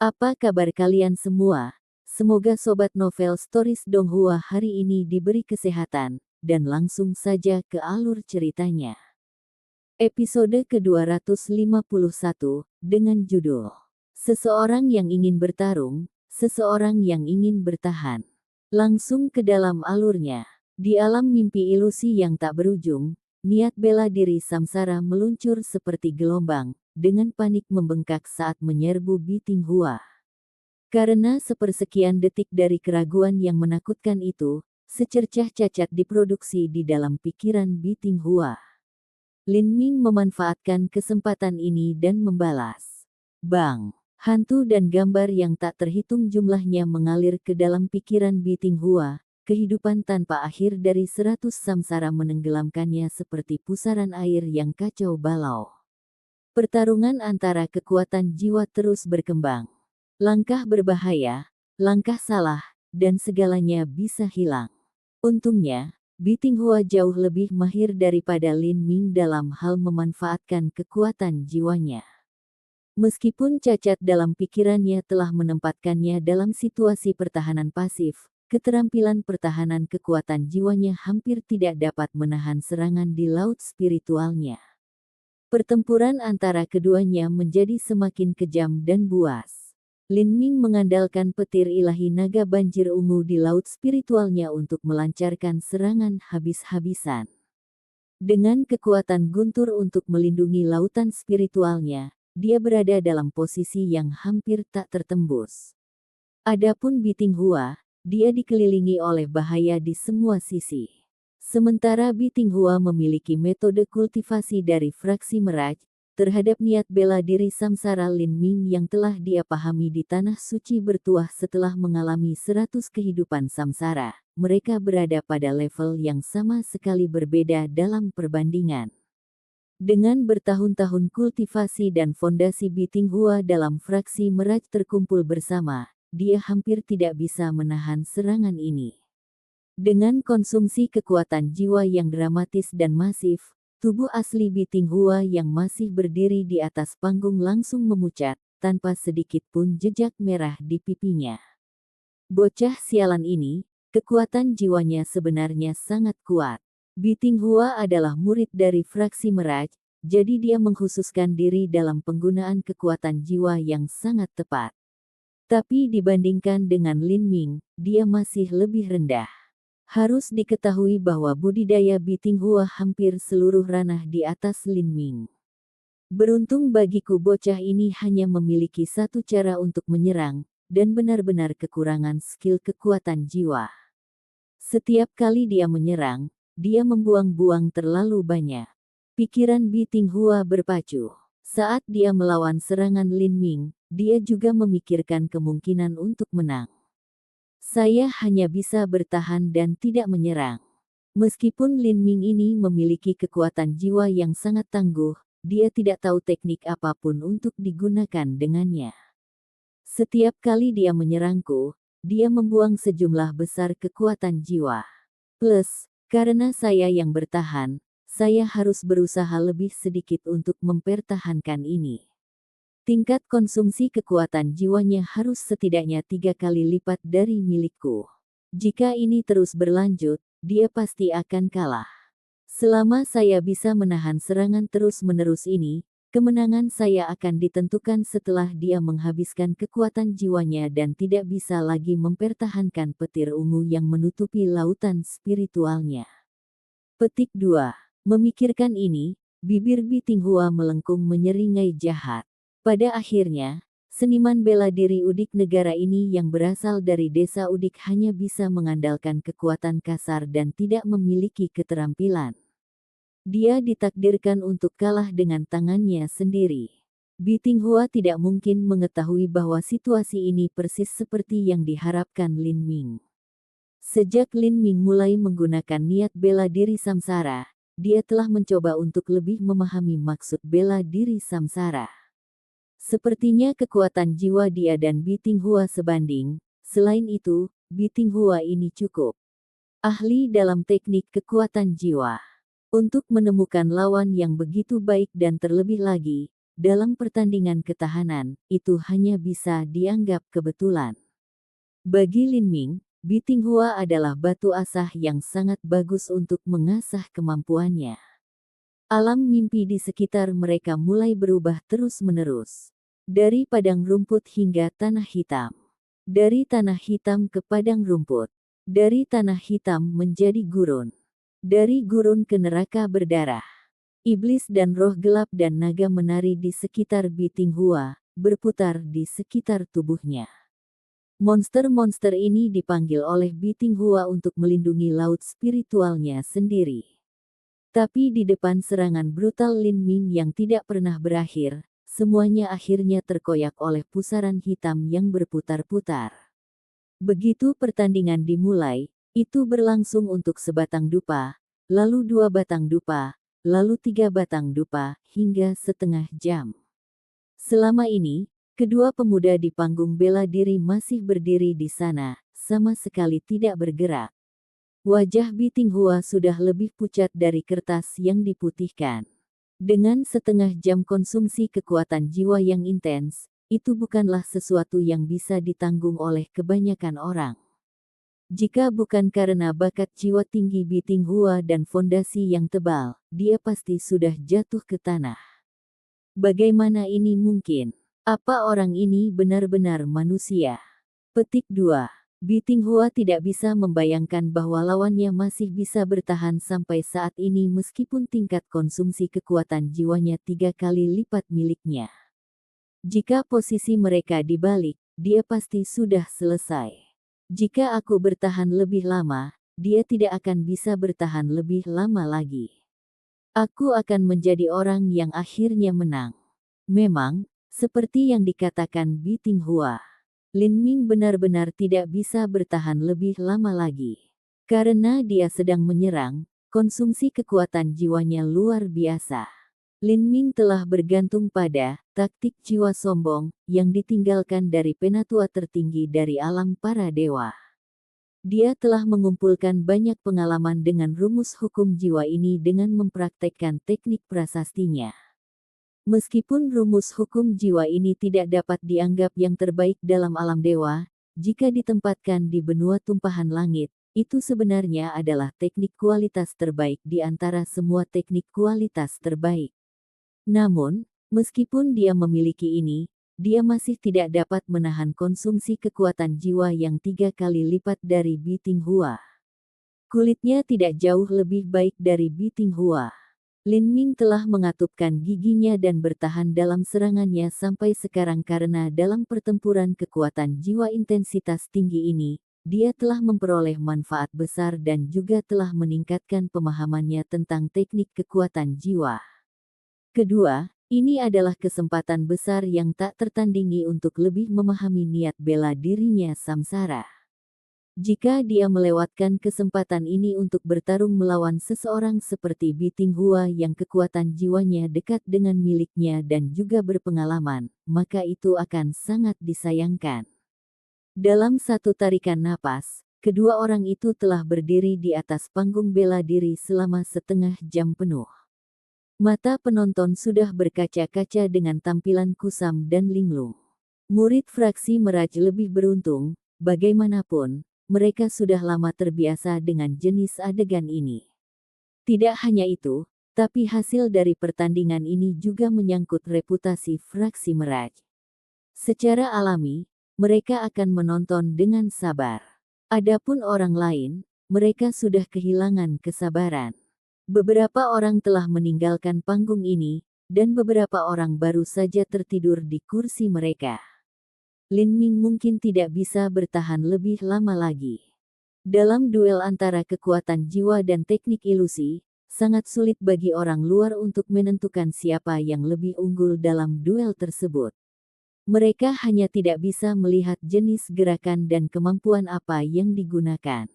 Apa kabar kalian semua? Semoga Sobat Novel Stories Donghua hari ini diberi kesehatan, dan langsung saja ke alur ceritanya. Episode ke-251, dengan judul Seseorang yang ingin bertarung, seseorang yang ingin bertahan. Langsung ke dalam alurnya. Di alam mimpi ilusi yang tak berujung, niat bela diri Samsara meluncur seperti gelombang, dengan panik membengkak saat menyerbu Bitinghua. Karena sepersekian detik dari keraguan yang menakutkan itu, secercah cacat diproduksi di dalam pikiran Bitinghua. Lin Ming memanfaatkan kesempatan ini dan membalas. Bang! Hantu dan gambar yang tak terhitung jumlahnya mengalir ke dalam pikiran Bitinghua. Kehidupan tanpa akhir dari 100 samsara menenggelamkannya seperti pusaran air yang kacau balau. Pertarungan antara kekuatan jiwa terus berkembang. Langkah berbahaya, langkah salah, dan segalanya bisa hilang. Untungnya, Bitinghua jauh lebih mahir daripada Lin Ming dalam hal memanfaatkan kekuatan jiwanya. Meskipun cacat dalam pikirannya telah menempatkannya dalam situasi pertahanan pasif, keterampilan pertahanan kekuatan jiwanya hampir tidak dapat menahan serangan di laut spiritualnya. Pertempuran antara keduanya menjadi semakin kejam dan buas. Lin Ming mengandalkan petir ilahi naga banjir ungu di laut spiritualnya untuk melancarkan serangan habis-habisan. Dengan kekuatan guntur untuk melindungi lautan spiritualnya, dia berada dalam posisi yang hampir tak tertembus. Adapun Bitinghua, dia dikelilingi oleh bahaya di semua sisi. Sementara Bitinghua memiliki metode kultivasi dari fraksi Meraj, terhadap niat bela diri Samsara Lin Ming yang telah dia pahami di tanah suci bertuah setelah mengalami 100 kehidupan samsara, mereka berada pada level yang sama sekali berbeda dalam perbandingan. Dengan bertahun-tahun kultivasi dan fondasi Bitinghua dalam fraksi Meraj terkumpul bersama, dia hampir tidak bisa menahan serangan ini. Dengan konsumsi kekuatan jiwa yang dramatis dan masif, tubuh asli Bitinghua yang masih berdiri di atas panggung langsung memucat, tanpa sedikit pun jejak merah di pipinya. Bocah sialan ini, kekuatan jiwanya sebenarnya sangat kuat. Bitinghua adalah murid dari fraksi Meraj, jadi dia mengkhususkan diri dalam penggunaan kekuatan jiwa yang sangat tepat. Tapi dibandingkan dengan Lin Ming, dia masih lebih rendah. Harus diketahui bahwa budidaya Bitinghua hampir seluruh ranah di atas Lin Ming. Beruntung bagiku bocah ini hanya memiliki satu cara untuk menyerang, dan benar-benar kekurangan skill kekuatan jiwa. Setiap kali dia menyerang, dia membuang-buang terlalu banyak. Pikiran Bitinghua berpacu. Saat dia melawan serangan Lin Ming, dia juga memikirkan kemungkinan untuk menang. Saya hanya bisa bertahan dan tidak menyerang. Meskipun Lin Ming ini memiliki kekuatan jiwa yang sangat tangguh, dia tidak tahu teknik apapun untuk digunakan dengannya. Setiap kali dia menyerangku, dia membuang sejumlah besar kekuatan jiwa. Plus, karena saya yang bertahan, saya harus berusaha lebih sedikit untuk mempertahankan ini. Tingkat konsumsi kekuatan jiwanya harus setidaknya 3 kali lipat dari milikku. Jika ini terus berlanjut, dia pasti akan kalah. Selama saya bisa menahan serangan terus-menerus ini, kemenangan saya akan ditentukan setelah dia menghabiskan kekuatan jiwanya dan tidak bisa lagi mempertahankan petir ungu yang menutupi lautan spiritualnya. Petik 2. Memikirkan ini, bibir Bitinghua melengkung menyeringai jahat. Pada akhirnya, seniman bela diri Udik negara ini yang berasal dari desa Udik hanya bisa mengandalkan kekuatan kasar dan tidak memiliki keterampilan. Dia ditakdirkan untuk kalah dengan tangannya sendiri. Bitinghua tidak mungkin mengetahui bahwa situasi ini persis seperti yang diharapkan Lin Ming. Sejak Lin Ming mulai menggunakan niat bela diri samsara, dia telah mencoba untuk lebih memahami maksud bela diri samsara. Sepertinya kekuatan jiwa dia dan Bitinghua sebanding, selain itu, Bitinghua ini cukup ahli dalam teknik kekuatan jiwa. Untuk menemukan lawan yang begitu baik dan terlebih lagi, dalam pertandingan ketahanan, itu hanya bisa dianggap kebetulan. Bagi Lin Ming, Biting Hua adalah batu asah yang sangat bagus untuk mengasah kemampuannya. Alam mimpi di sekitar mereka mulai berubah terus-menerus. Dari padang rumput hingga tanah hitam. Dari tanah hitam ke padang rumput. Dari tanah hitam menjadi gurun. Dari gurun ke neraka berdarah. Iblis dan roh gelap dan naga menari di sekitar Biting Hua, berputar di sekitar tubuhnya. Monster-monster ini dipanggil oleh Biting Hua untuk melindungi laut spiritualnya sendiri. Tapi di depan serangan brutal Lin Ming yang tidak pernah berakhir, semuanya akhirnya terkoyak oleh pusaran hitam yang berputar-putar. Begitu pertandingan dimulai, itu berlangsung untuk sebatang dupa, lalu 2 batang dupa, lalu 3 batang dupa, hingga setengah jam. Selama ini, kedua pemuda di panggung bela diri masih berdiri di sana, sama sekali tidak bergerak. Wajah Biting Hua sudah lebih pucat dari kertas yang diputihkan. Dengan setengah jam konsumsi kekuatan jiwa yang intens, itu bukanlah sesuatu yang bisa ditanggung oleh kebanyakan orang. Jika bukan karena bakat jiwa tinggi Biting Hua dan fondasi yang tebal, dia pasti sudah jatuh ke tanah. Bagaimana ini mungkin? Apa orang ini benar-benar manusia? Petik 2. Biting Hua tidak bisa membayangkan bahwa lawannya masih bisa bertahan sampai saat ini meskipun tingkat konsumsi kekuatan jiwanya 3 kali lipat miliknya. Jika posisi mereka dibalik, dia pasti sudah selesai. Jika aku bertahan lebih lama, dia tidak akan bisa bertahan lebih lama lagi. Aku akan menjadi orang yang akhirnya menang. Memang, seperti yang dikatakan Biting Hua, Lin Ming benar-benar tidak bisa bertahan lebih lama lagi. Karena dia sedang menyerang, konsumsi kekuatan jiwanya luar biasa. Lin Ming telah bergantung pada taktik jiwa sombong yang ditinggalkan dari penatua tertinggi dari alam para dewa. Dia telah mengumpulkan banyak pengalaman dengan rumus hukum jiwa ini dengan mempraktekkan teknik prasastinya. Meskipun rumus hukum jiwa ini tidak dapat dianggap yang terbaik dalam alam dewa, jika ditempatkan di benua tumpahan langit, itu sebenarnya adalah teknik kualitas terbaik di antara semua teknik kualitas terbaik. Namun, meskipun dia memiliki ini, dia masih tidak dapat menahan konsumsi kekuatan jiwa yang 3 kali lipat dari Biting Hua. Kulitnya tidak jauh lebih baik dari Biting Hua. Lin Ming telah mengatupkan giginya dan bertahan dalam serangannya sampai sekarang karena dalam pertempuran kekuatan jiwa intensitas tinggi ini, dia telah memperoleh manfaat besar dan juga telah meningkatkan pemahamannya tentang teknik kekuatan jiwa. Kedua, ini adalah kesempatan besar yang tak tertandingi untuk lebih memahami niat bela dirinya Samsara. Jika dia melewatkan kesempatan ini untuk bertarung melawan seseorang seperti Biting Hua yang kekuatan jiwanya dekat dengan miliknya dan juga berpengalaman, maka itu akan sangat disayangkan. Dalam satu tarikan napas, kedua orang itu telah berdiri di atas panggung bela diri selama setengah jam penuh. Mata penonton sudah berkaca-kaca dengan tampilan kusam dan linglung. Murid fraksi Meraj lebih beruntung, bagaimanapun, mereka sudah lama terbiasa dengan jenis adegan ini. Tidak hanya itu, tapi hasil dari pertandingan ini juga menyangkut reputasi fraksi Meraj. Secara alami, mereka akan menonton dengan sabar. Adapun orang lain, mereka sudah kehilangan kesabaran. Beberapa orang telah meninggalkan panggung ini, dan beberapa orang baru saja tertidur di kursi mereka. Lin Ming mungkin tidak bisa bertahan lebih lama lagi. Dalam duel antara kekuatan jiwa dan teknik ilusi, sangat sulit bagi orang luar untuk menentukan siapa yang lebih unggul dalam duel tersebut. Mereka hanya tidak bisa melihat jenis gerakan dan kemampuan apa yang digunakan.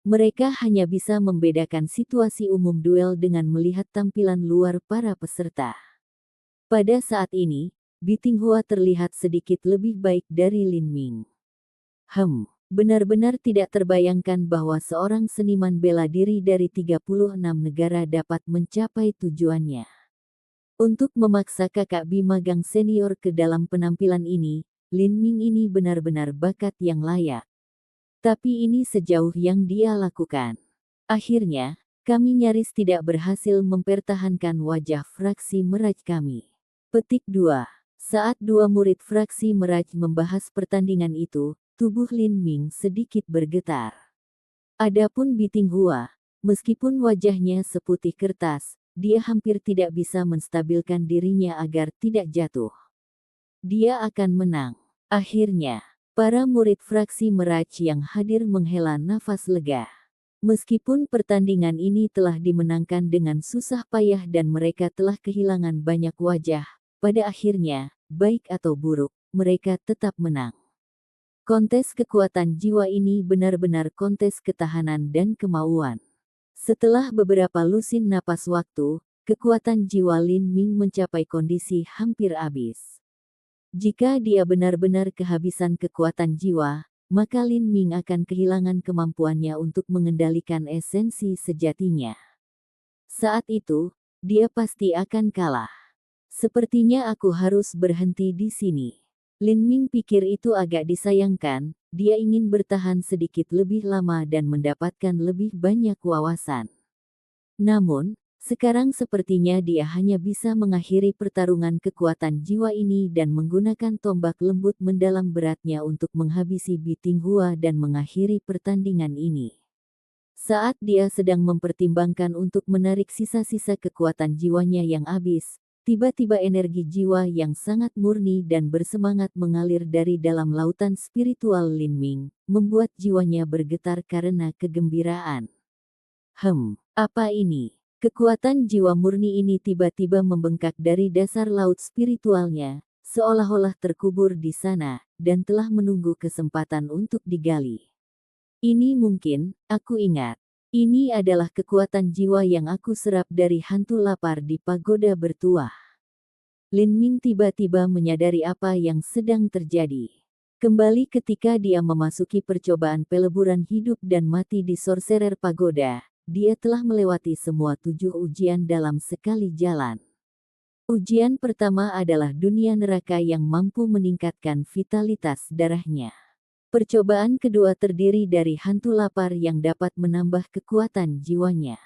Mereka hanya bisa membedakan situasi umum duel dengan melihat tampilan luar para peserta. Pada saat ini, Biting Hua terlihat sedikit lebih baik dari Lin Ming. Benar-benar tidak terbayangkan bahwa seorang seniman bela diri dari 36 negara dapat mencapai tujuannya. Untuk memaksa kakak Bimagang senior ke dalam penampilan ini, Lin Ming ini benar-benar bakat yang layak. Tapi ini sejauh yang dia lakukan. Akhirnya, kami nyaris tidak berhasil mempertahankan wajah fraksi Meraj kami. Petik 2. Saat dua murid fraksi Meraj membahas pertandingan itu, tubuh Lin Ming sedikit bergetar. Adapun Biting Hua, meskipun wajahnya seputih kertas, dia hampir tidak bisa menstabilkan dirinya agar tidak jatuh. Dia akan menang. Akhirnya, para murid fraksi Meraj yang hadir menghela nafas lega. Meskipun pertandingan ini telah dimenangkan dengan susah payah dan mereka telah kehilangan banyak wajah, pada akhirnya, baik atau buruk, mereka tetap menang. Kontes kekuatan jiwa ini benar-benar kontes ketahanan dan kemauan. Setelah beberapa lusin napas waktu, kekuatan jiwa Lin Ming mencapai kondisi hampir habis. Jika dia benar-benar kehabisan kekuatan jiwa, maka Lin Ming akan kehilangan kemampuannya untuk mengendalikan esensi sejatinya. Saat itu, dia pasti akan kalah. Sepertinya aku harus berhenti di sini. Lin Ming pikir itu agak disayangkan, dia ingin bertahan sedikit lebih lama dan mendapatkan lebih banyak wawasan. Namun, sekarang sepertinya dia hanya bisa mengakhiri pertarungan kekuatan jiwa ini dan menggunakan tombak lembut mendalam beratnya untuk menghabisi Biting Hua dan mengakhiri pertandingan ini. Saat dia sedang mempertimbangkan untuk menarik sisa-sisa kekuatan jiwanya yang habis, tiba-tiba energi jiwa yang sangat murni dan bersemangat mengalir dari dalam lautan spiritual Lin Ming, membuat jiwanya bergetar karena kegembiraan. Apa ini? Kekuatan jiwa murni ini tiba-tiba membengkak dari dasar laut spiritualnya, seolah-olah terkubur di sana, dan telah menunggu kesempatan untuk digali. Ini mungkin, aku ingat. Ini adalah kekuatan jiwa yang aku serap dari hantu lapar di pagoda bertuah. Lin Ming tiba-tiba menyadari apa yang sedang terjadi. Kembali ketika dia memasuki percobaan peleburan hidup dan mati di Sorcerer Pagoda, dia telah melewati semua 7 ujian dalam sekali jalan. Ujian pertama adalah dunia neraka yang mampu meningkatkan vitalitas darahnya. Percobaan kedua terdiri dari hantu lapar yang dapat menambah kekuatan jiwanya.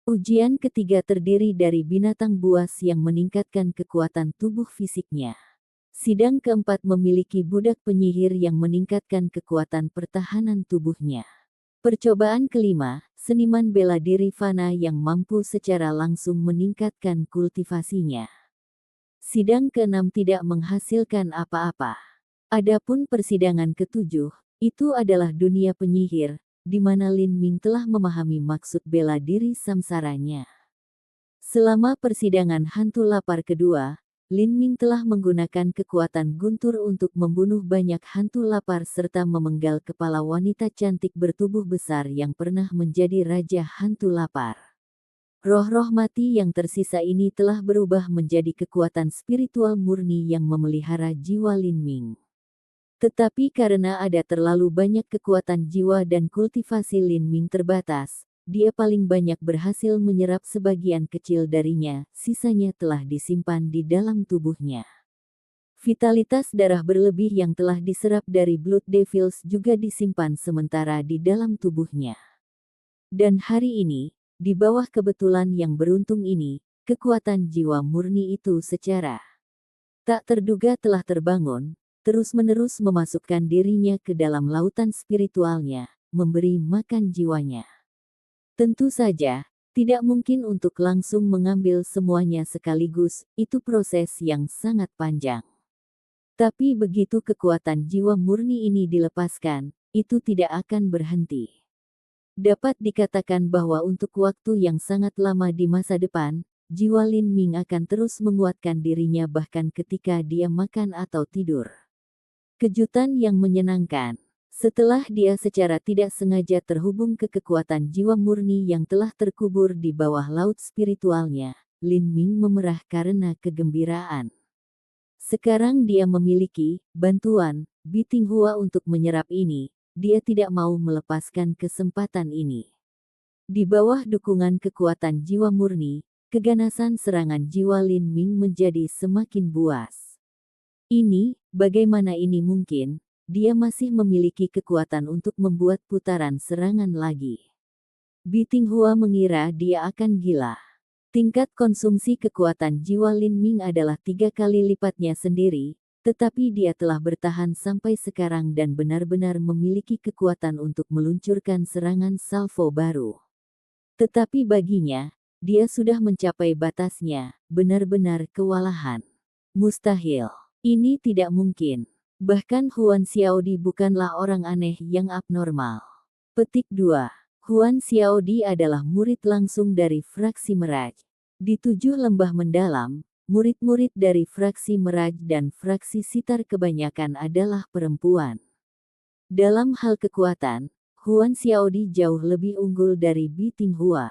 Ujian ketiga terdiri dari binatang buas yang meningkatkan kekuatan tubuh fisiknya. Sidang keempat memiliki budak penyihir yang meningkatkan kekuatan pertahanan tubuhnya. Percobaan kelima, seniman bela diri fana yang mampu secara langsung meningkatkan kultivasinya. Sidang keenam tidak menghasilkan apa-apa. Adapun persidangan ketujuh, itu adalah dunia penyihir, di mana Lin Ming telah memahami maksud bela diri samsaranya. Selama persidangan hantu lapar kedua, Lin Ming telah menggunakan kekuatan guntur untuk membunuh banyak hantu lapar serta memenggal kepala wanita cantik bertubuh besar yang pernah menjadi raja hantu lapar. Roh-roh mati yang tersisa ini telah berubah menjadi kekuatan spiritual murni yang memelihara jiwa Lin Ming. Tetapi karena ada terlalu banyak kekuatan jiwa dan kultivasi Lin Ming terbatas, dia paling banyak berhasil menyerap sebagian kecil darinya, sisanya telah disimpan di dalam tubuhnya. Vitalitas darah berlebih yang telah diserap dari Blood Devils juga disimpan sementara di dalam tubuhnya. Dan hari ini, di bawah kebetulan yang beruntung ini, kekuatan jiwa murni itu secara tak terduga telah terbangun, terus-menerus memasukkan dirinya ke dalam lautan spiritualnya, memberi makan jiwanya. Tentu saja, tidak mungkin untuk langsung mengambil semuanya sekaligus, itu proses yang sangat panjang. Tapi begitu kekuatan jiwa murni ini dilepaskan, itu tidak akan berhenti. Dapat dikatakan bahwa untuk waktu yang sangat lama di masa depan, jiwa Lin Ming akan terus menguatkan dirinya bahkan ketika dia makan atau tidur. Kejutan yang menyenangkan. Setelah dia secara tidak sengaja terhubung ke kekuatan jiwa murni yang telah terkubur di bawah laut spiritualnya, Lin Ming memerah karena kegembiraan. Sekarang dia memiliki bantuan Biting Hua untuk menyerap ini, dia tidak mau melepaskan kesempatan ini. Di bawah dukungan kekuatan jiwa murni, keganasan serangan jiwa Lin Ming menjadi semakin buas. Bagaimana ini mungkin? Dia masih memiliki kekuatan untuk membuat putaran serangan lagi. Bi Tinghua mengira dia akan gila. Tingkat konsumsi kekuatan jiwa Lin Ming adalah 3 kali lipatnya sendiri, tetapi dia telah bertahan sampai sekarang dan benar-benar memiliki kekuatan untuk meluncurkan serangan salvo baru. Tetapi baginya, dia sudah mencapai batasnya, benar-benar kewalahan. Mustahil. Ini tidak mungkin. Bahkan Huan Xiaodi bukanlah orang aneh yang abnormal. Petik 2. Huan Xiaodi adalah murid langsung dari fraksi Meraj. Di 7 lembah mendalam, murid-murid dari fraksi Meraj dan fraksi Sitar kebanyakan adalah perempuan. Dalam hal kekuatan, Huan Xiaodi jauh lebih unggul dari Bi Tinghua.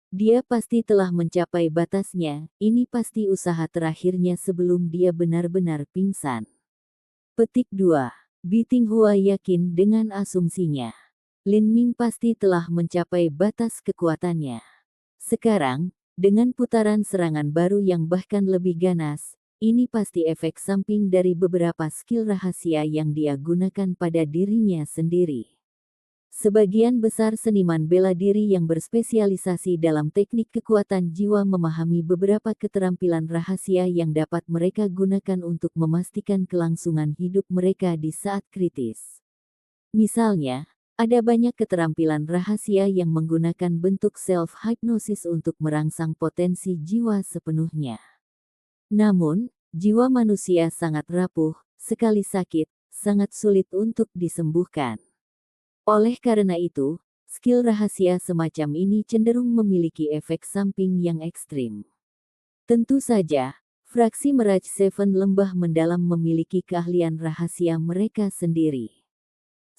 Dia pasti telah mencapai batasnya, ini pasti usaha terakhirnya sebelum dia benar-benar pingsan. Petik 2. Bi Tinghua yakin dengan asumsinya. Lin Ming pasti telah mencapai batas kekuatannya. Sekarang, dengan putaran serangan baru yang bahkan lebih ganas, ini pasti efek samping dari beberapa skill rahasia yang dia gunakan pada dirinya sendiri. Sebagian besar seniman bela diri yang berspesialisasi dalam teknik kekuatan jiwa memahami beberapa keterampilan rahasia yang dapat mereka gunakan untuk memastikan kelangsungan hidup mereka di saat kritis. Misalnya, ada banyak keterampilan rahasia yang menggunakan bentuk self-hypnosis untuk merangsang potensi jiwa sepenuhnya. Namun, jiwa manusia sangat rapuh, sekali sakit, sangat sulit untuk disembuhkan. Oleh karena itu, skill rahasia semacam ini cenderung memiliki efek samping yang ekstrim. Tentu saja, fraksi Meraj Seven Lembah Mendalam memiliki keahlian rahasia mereka sendiri.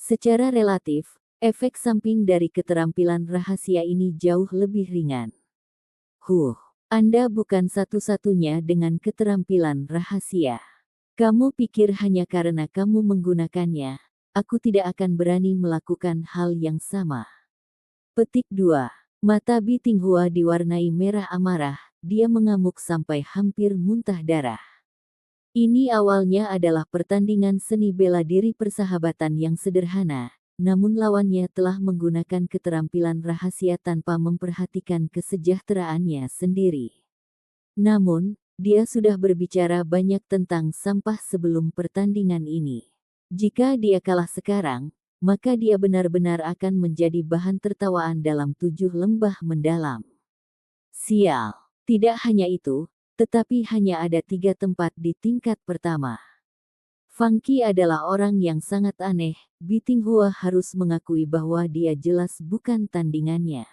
Secara relatif, efek samping dari keterampilan rahasia ini jauh lebih ringan. Anda bukan satu-satunya dengan keterampilan rahasia. Kamu pikir hanya karena kamu menggunakannya, aku tidak akan berani melakukan hal yang sama. Petik 2. Mata Bi Tinghua diwarnai merah amarah, dia mengamuk sampai hampir muntah darah. Ini awalnya adalah pertandingan seni bela diri persahabatan yang sederhana, namun lawannya telah menggunakan keterampilan rahasia tanpa memperhatikan kesejahteraannya sendiri. Namun, dia sudah berbicara banyak tentang sampah sebelum pertandingan ini. Jika dia kalah sekarang, maka dia benar-benar akan menjadi bahan tertawaan dalam 7 lembah mendalam. Sial. Tidak hanya itu, tetapi hanya ada 3 tempat di tingkat pertama. Fangqi adalah orang yang sangat aneh, Bi Tinghua harus mengakui bahwa dia jelas bukan tandingannya.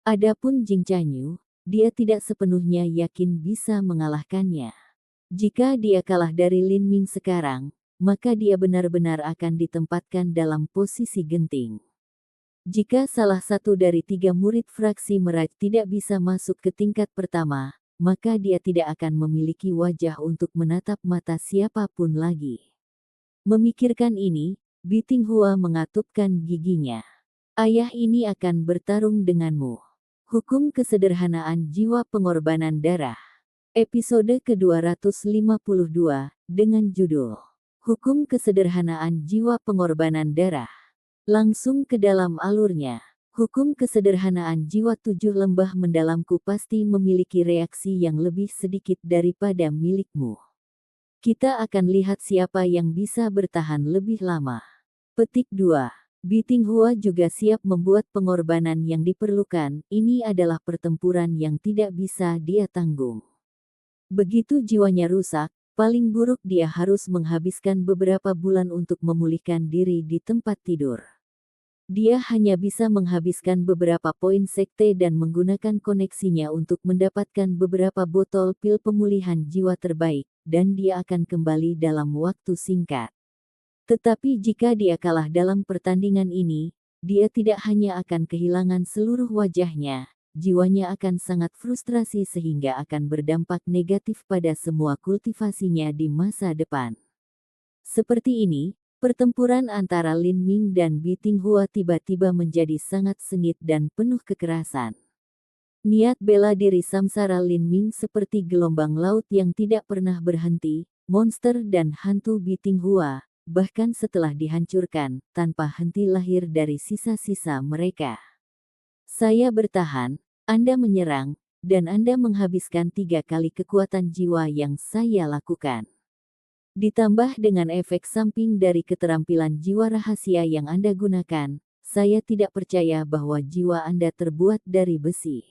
Adapun Jing Chanyu, dia tidak sepenuhnya yakin bisa mengalahkannya. Jika dia kalah dari Lin Ming sekarang, maka dia benar-benar akan ditempatkan dalam posisi genting. Jika salah satu dari 3 murid fraksi Meraj tidak bisa masuk ke tingkat pertama, maka dia tidak akan memiliki wajah untuk menatap mata siapapun lagi. Memikirkan ini, Bi Tinghua mengatupkan giginya. Ayah ini akan bertarung denganmu. Hukum Kesederhanaan Jiwa Pengorbanan Darah. Episode ke-252, dengan judul Hukum Kesederhanaan Jiwa Pengorbanan Darah. Langsung ke dalam alurnya. Hukum kesederhanaan jiwa 7 lembah mendalamku pasti memiliki reaksi yang lebih sedikit daripada milikmu. Kita akan lihat siapa yang bisa bertahan lebih lama. Petik 2. Bi Tinghua juga siap membuat pengorbanan yang diperlukan, ini adalah pertempuran yang tidak bisa dia tanggung. Begitu jiwanya rusak, paling buruk dia harus menghabiskan beberapa bulan untuk memulihkan diri di tempat tidur. Dia hanya bisa menghabiskan beberapa poin sekte dan menggunakan koneksinya untuk mendapatkan beberapa botol pil pemulihan jiwa terbaik, dan dia akan kembali dalam waktu singkat. Tetapi jika dia kalah dalam pertandingan ini, dia tidak hanya akan kehilangan seluruh wajahnya, jiwanya akan sangat frustrasi sehingga akan berdampak negatif pada semua kultivasinya di masa depan. Seperti ini, pertempuran antara Lin Ming dan Bi Tinghua tiba-tiba menjadi sangat sengit dan penuh kekerasan. Niat bela diri samsara Lin Ming seperti gelombang laut yang tidak pernah berhenti, monster dan hantu Biting Hua, bahkan setelah dihancurkan, tanpa henti lahir dari sisa-sisa mereka. Saya bertahan, Anda menyerang, dan Anda menghabiskan 3 kali kekuatan jiwa yang saya lakukan. Ditambah dengan efek samping dari keterampilan jiwa rahasia yang Anda gunakan, saya tidak percaya bahwa jiwa Anda terbuat dari besi.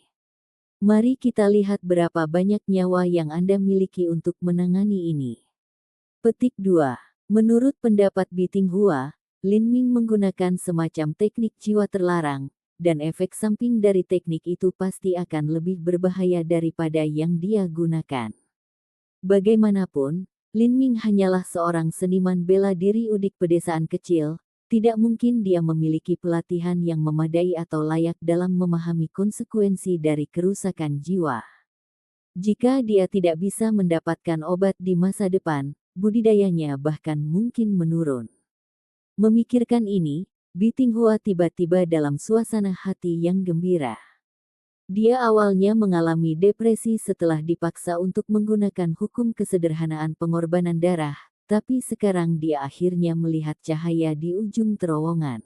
Mari kita lihat berapa banyak nyawa yang Anda miliki untuk menangani ini. Petik 2. Menurut pendapat Biting Hua, Lin Ming menggunakan semacam teknik jiwa terlarang, dan efek samping dari teknik itu pasti akan lebih berbahaya daripada yang dia gunakan. Bagaimanapun, Lin Ming hanyalah seorang seniman bela diri udik pedesaan kecil, tidak mungkin dia memiliki pelatihan yang memadai atau layak dalam memahami konsekuensi dari kerusakan jiwa. Jika dia tidak bisa mendapatkan obat di masa depan, budidayanya bahkan mungkin menurun. Memikirkan ini, Biting Hua tiba-tiba dalam suasana hati yang gembira. Dia awalnya mengalami depresi setelah dipaksa untuk menggunakan hukum kesederhanaan pengorbanan darah, tapi sekarang dia akhirnya melihat cahaya di ujung terowongan.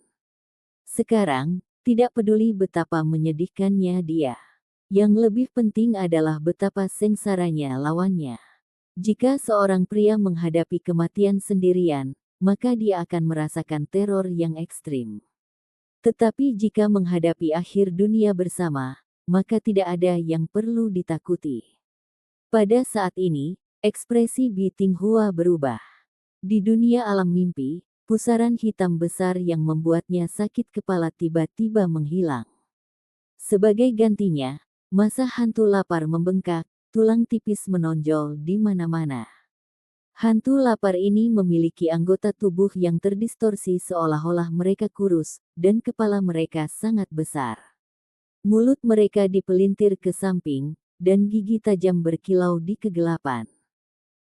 Sekarang, tidak peduli betapa menyedihkannya dia. Yang lebih penting adalah betapa sengsaranya lawannya. Jika seorang pria menghadapi kematian sendirian, maka dia akan merasakan teror yang ekstrim. Tetapi jika menghadapi akhir dunia bersama, maka tidak ada yang perlu ditakuti. Pada saat ini, ekspresi Biting Hua berubah. Di dunia alam mimpi, pusaran hitam besar yang membuatnya sakit kepala tiba-tiba menghilang. Sebagai gantinya, masa hantu lapar membengkak, tulang tipis menonjol di mana-mana. Hantu lapar ini memiliki anggota tubuh yang terdistorsi seolah-olah mereka kurus, dan kepala mereka sangat besar. Mulut mereka dipelintir ke samping, dan gigi tajam berkilau di kegelapan.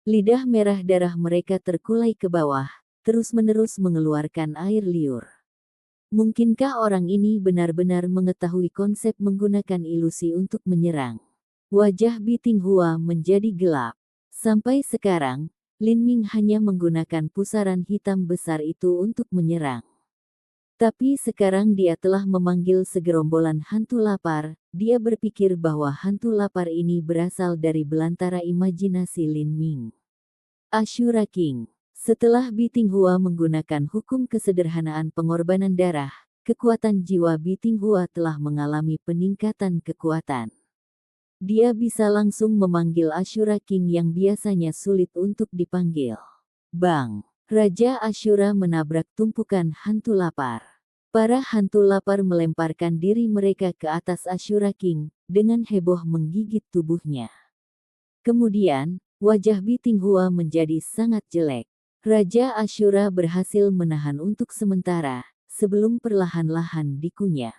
Lidah merah darah mereka terkulai ke bawah, terus-menerus mengeluarkan air liur. Mungkinkah orang ini benar-benar mengetahui konsep menggunakan ilusi untuk menyerang? Wajah Biting Hua menjadi gelap. Sampai sekarang, Lin Ming hanya menggunakan pusaran hitam besar itu untuk menyerang. Tapi sekarang dia telah memanggil segerombolan hantu lapar, dia berpikir bahwa hantu lapar ini berasal dari belantara imajinasi Lin Ming. Ashura King. Setelah Biting Hua menggunakan hukum kesederhanaan pengorbanan darah, kekuatan jiwa Biting Hua telah mengalami peningkatan kekuatan. Dia bisa langsung memanggil Ashura King yang biasanya sulit untuk dipanggil. Bang! Raja Ashura menabrak tumpukan hantu lapar. Para hantu lapar melemparkan diri mereka ke atas Ashura King, dengan heboh menggigit tubuhnya. Kemudian, wajah Biting Hua menjadi sangat jelek. Raja Ashura berhasil menahan untuk sementara, sebelum perlahan-lahan dikunyah.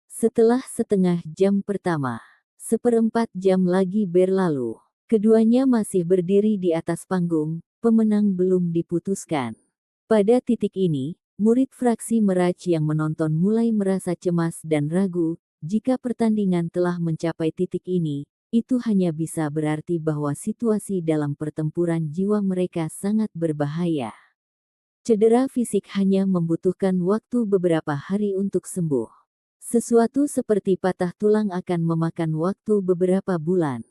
Setelah setengah jam pertama, 1/4 jam lagi berlalu. Keduanya masih berdiri di atas panggung, pemenang belum diputuskan. Pada titik ini, murid fraksi Meraj yang menonton mulai merasa cemas dan ragu, jika pertandingan telah mencapai titik ini, itu hanya bisa berarti bahwa situasi dalam pertempuran jiwa mereka sangat berbahaya. Cedera fisik hanya membutuhkan waktu beberapa hari untuk sembuh. Sesuatu seperti patah tulang akan memakan waktu beberapa bulan.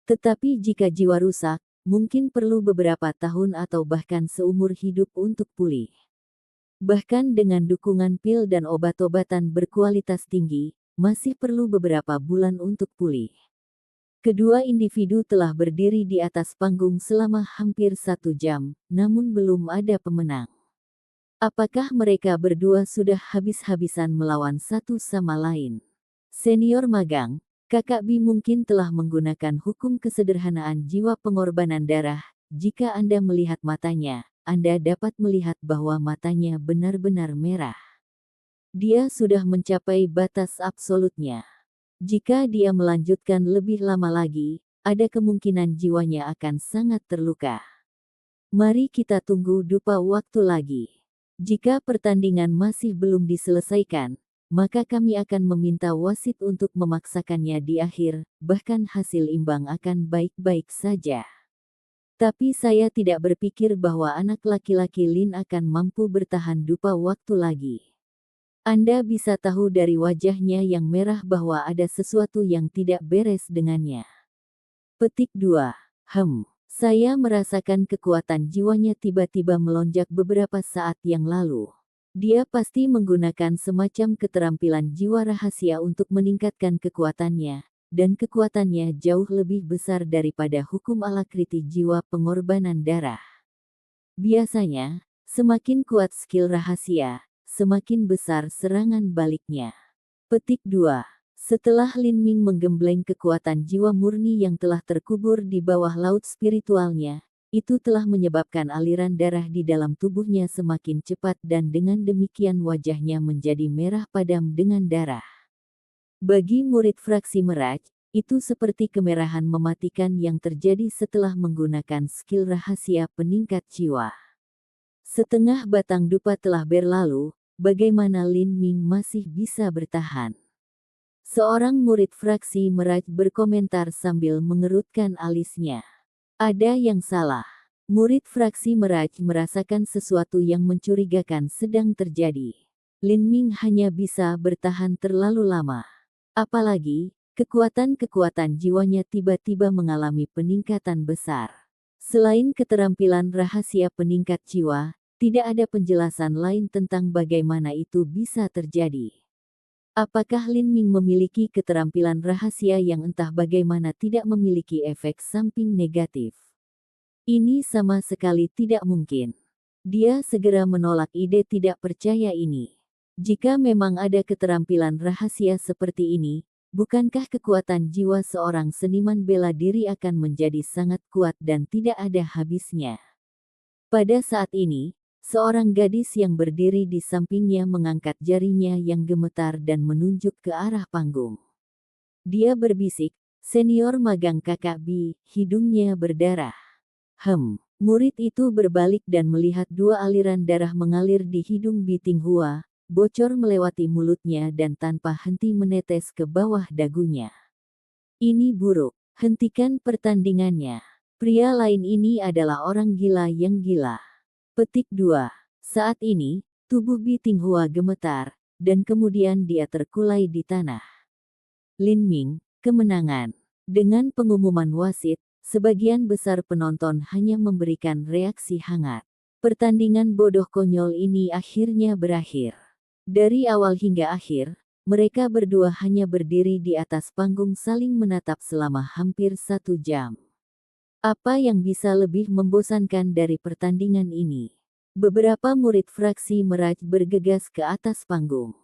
Tetapi jika jiwa rusak, mungkin perlu beberapa tahun atau bahkan seumur hidup untuk pulih. Bahkan dengan dukungan pil dan obat-obatan berkualitas tinggi, masih perlu beberapa bulan untuk pulih. Kedua individu telah berdiri di atas panggung selama hampir 1 jam, namun belum ada pemenang. Apakah mereka berdua sudah habis-habisan melawan satu sama lain? Senior magang, Kakak Bi mungkin telah menggunakan hukum kesederhanaan jiwa pengorbanan darah. Jika Anda melihat matanya, Anda dapat melihat bahwa matanya benar-benar merah. Dia sudah mencapai batas absolutnya. Jika dia melanjutkan lebih lama lagi, ada kemungkinan jiwanya akan sangat terluka. Mari kita tunggu dupa waktu lagi. Jika pertandingan masih belum diselesaikan, maka kami akan meminta wasit untuk memaksakannya di akhir, bahkan hasil imbang akan baik-baik saja. Tapi saya tidak berpikir bahwa anak laki-laki Lin akan mampu bertahan dupa waktu lagi. Anda bisa tahu dari wajahnya yang merah bahwa ada sesuatu yang tidak beres dengannya. Petik 2. Saya merasakan kekuatan jiwanya tiba-tiba melonjak beberapa saat yang lalu. Dia pasti menggunakan semacam keterampilan jiwa rahasia untuk meningkatkan kekuatannya, dan kekuatannya jauh lebih besar daripada hukum alakriti jiwa pengorbanan darah. Biasanya, semakin kuat skill rahasia, semakin besar serangan baliknya. Petik 2. Setelah Lin Ming menggembleng kekuatan jiwa murni yang telah terkubur di bawah laut spiritualnya, itu telah menyebabkan aliran darah di dalam tubuhnya semakin cepat dan dengan demikian wajahnya menjadi merah padam dengan darah. Bagi murid fraksi Meraj, itu seperti kemerahan mematikan yang terjadi setelah menggunakan skill rahasia peningkat jiwa. Setengah batang dupa telah berlalu, bagaimana Lin Ming masih bisa bertahan? Seorang murid fraksi Meraj berkomentar sambil mengerutkan alisnya. Ada yang salah. Murid fraksi Meraj merasakan sesuatu yang mencurigakan sedang terjadi. Lin Ming hanya bisa bertahan terlalu lama. Apalagi, kekuatan-kekuatan jiwanya tiba-tiba mengalami peningkatan besar. Selain keterampilan rahasia peningkat jiwa, tidak ada penjelasan lain tentang bagaimana itu bisa terjadi. Apakah Lin Ming memiliki keterampilan rahasia yang entah bagaimana tidak memiliki efek samping negatif? Ini sama sekali tidak mungkin. Dia segera menolak ide tidak percaya ini. Jika memang ada keterampilan rahasia seperti ini, bukankah kekuatan jiwa seorang seniman bela diri akan menjadi sangat kuat dan tidak ada habisnya? Pada saat ini, seorang gadis yang berdiri di sampingnya mengangkat jarinya yang gemetar dan menunjuk ke arah panggung. Dia berbisik, "Senior magang kakak Bi," hidungnya berdarah. Murid itu berbalik dan melihat dua aliran darah mengalir di hidung Bi Tinghua, bocor melewati mulutnya dan tanpa henti menetes ke bawah dagunya. Ini buruk. Hentikan pertandingannya. Pria lain ini adalah orang gila yang gila. Petik 2. Saat ini, tubuh Bi Tinghua gemetar, dan kemudian dia terkulai di tanah. Lin Ming, kemenangan. Dengan pengumuman wasit, sebagian besar penonton hanya memberikan reaksi hangat. Pertandingan bodoh konyol ini akhirnya berakhir. Dari awal hingga akhir, mereka berdua hanya berdiri di atas panggung saling menatap selama hampir 1 jam. Apa yang bisa lebih membosankan dari pertandingan ini? Beberapa murid fraksi Meraj bergegas ke atas panggung.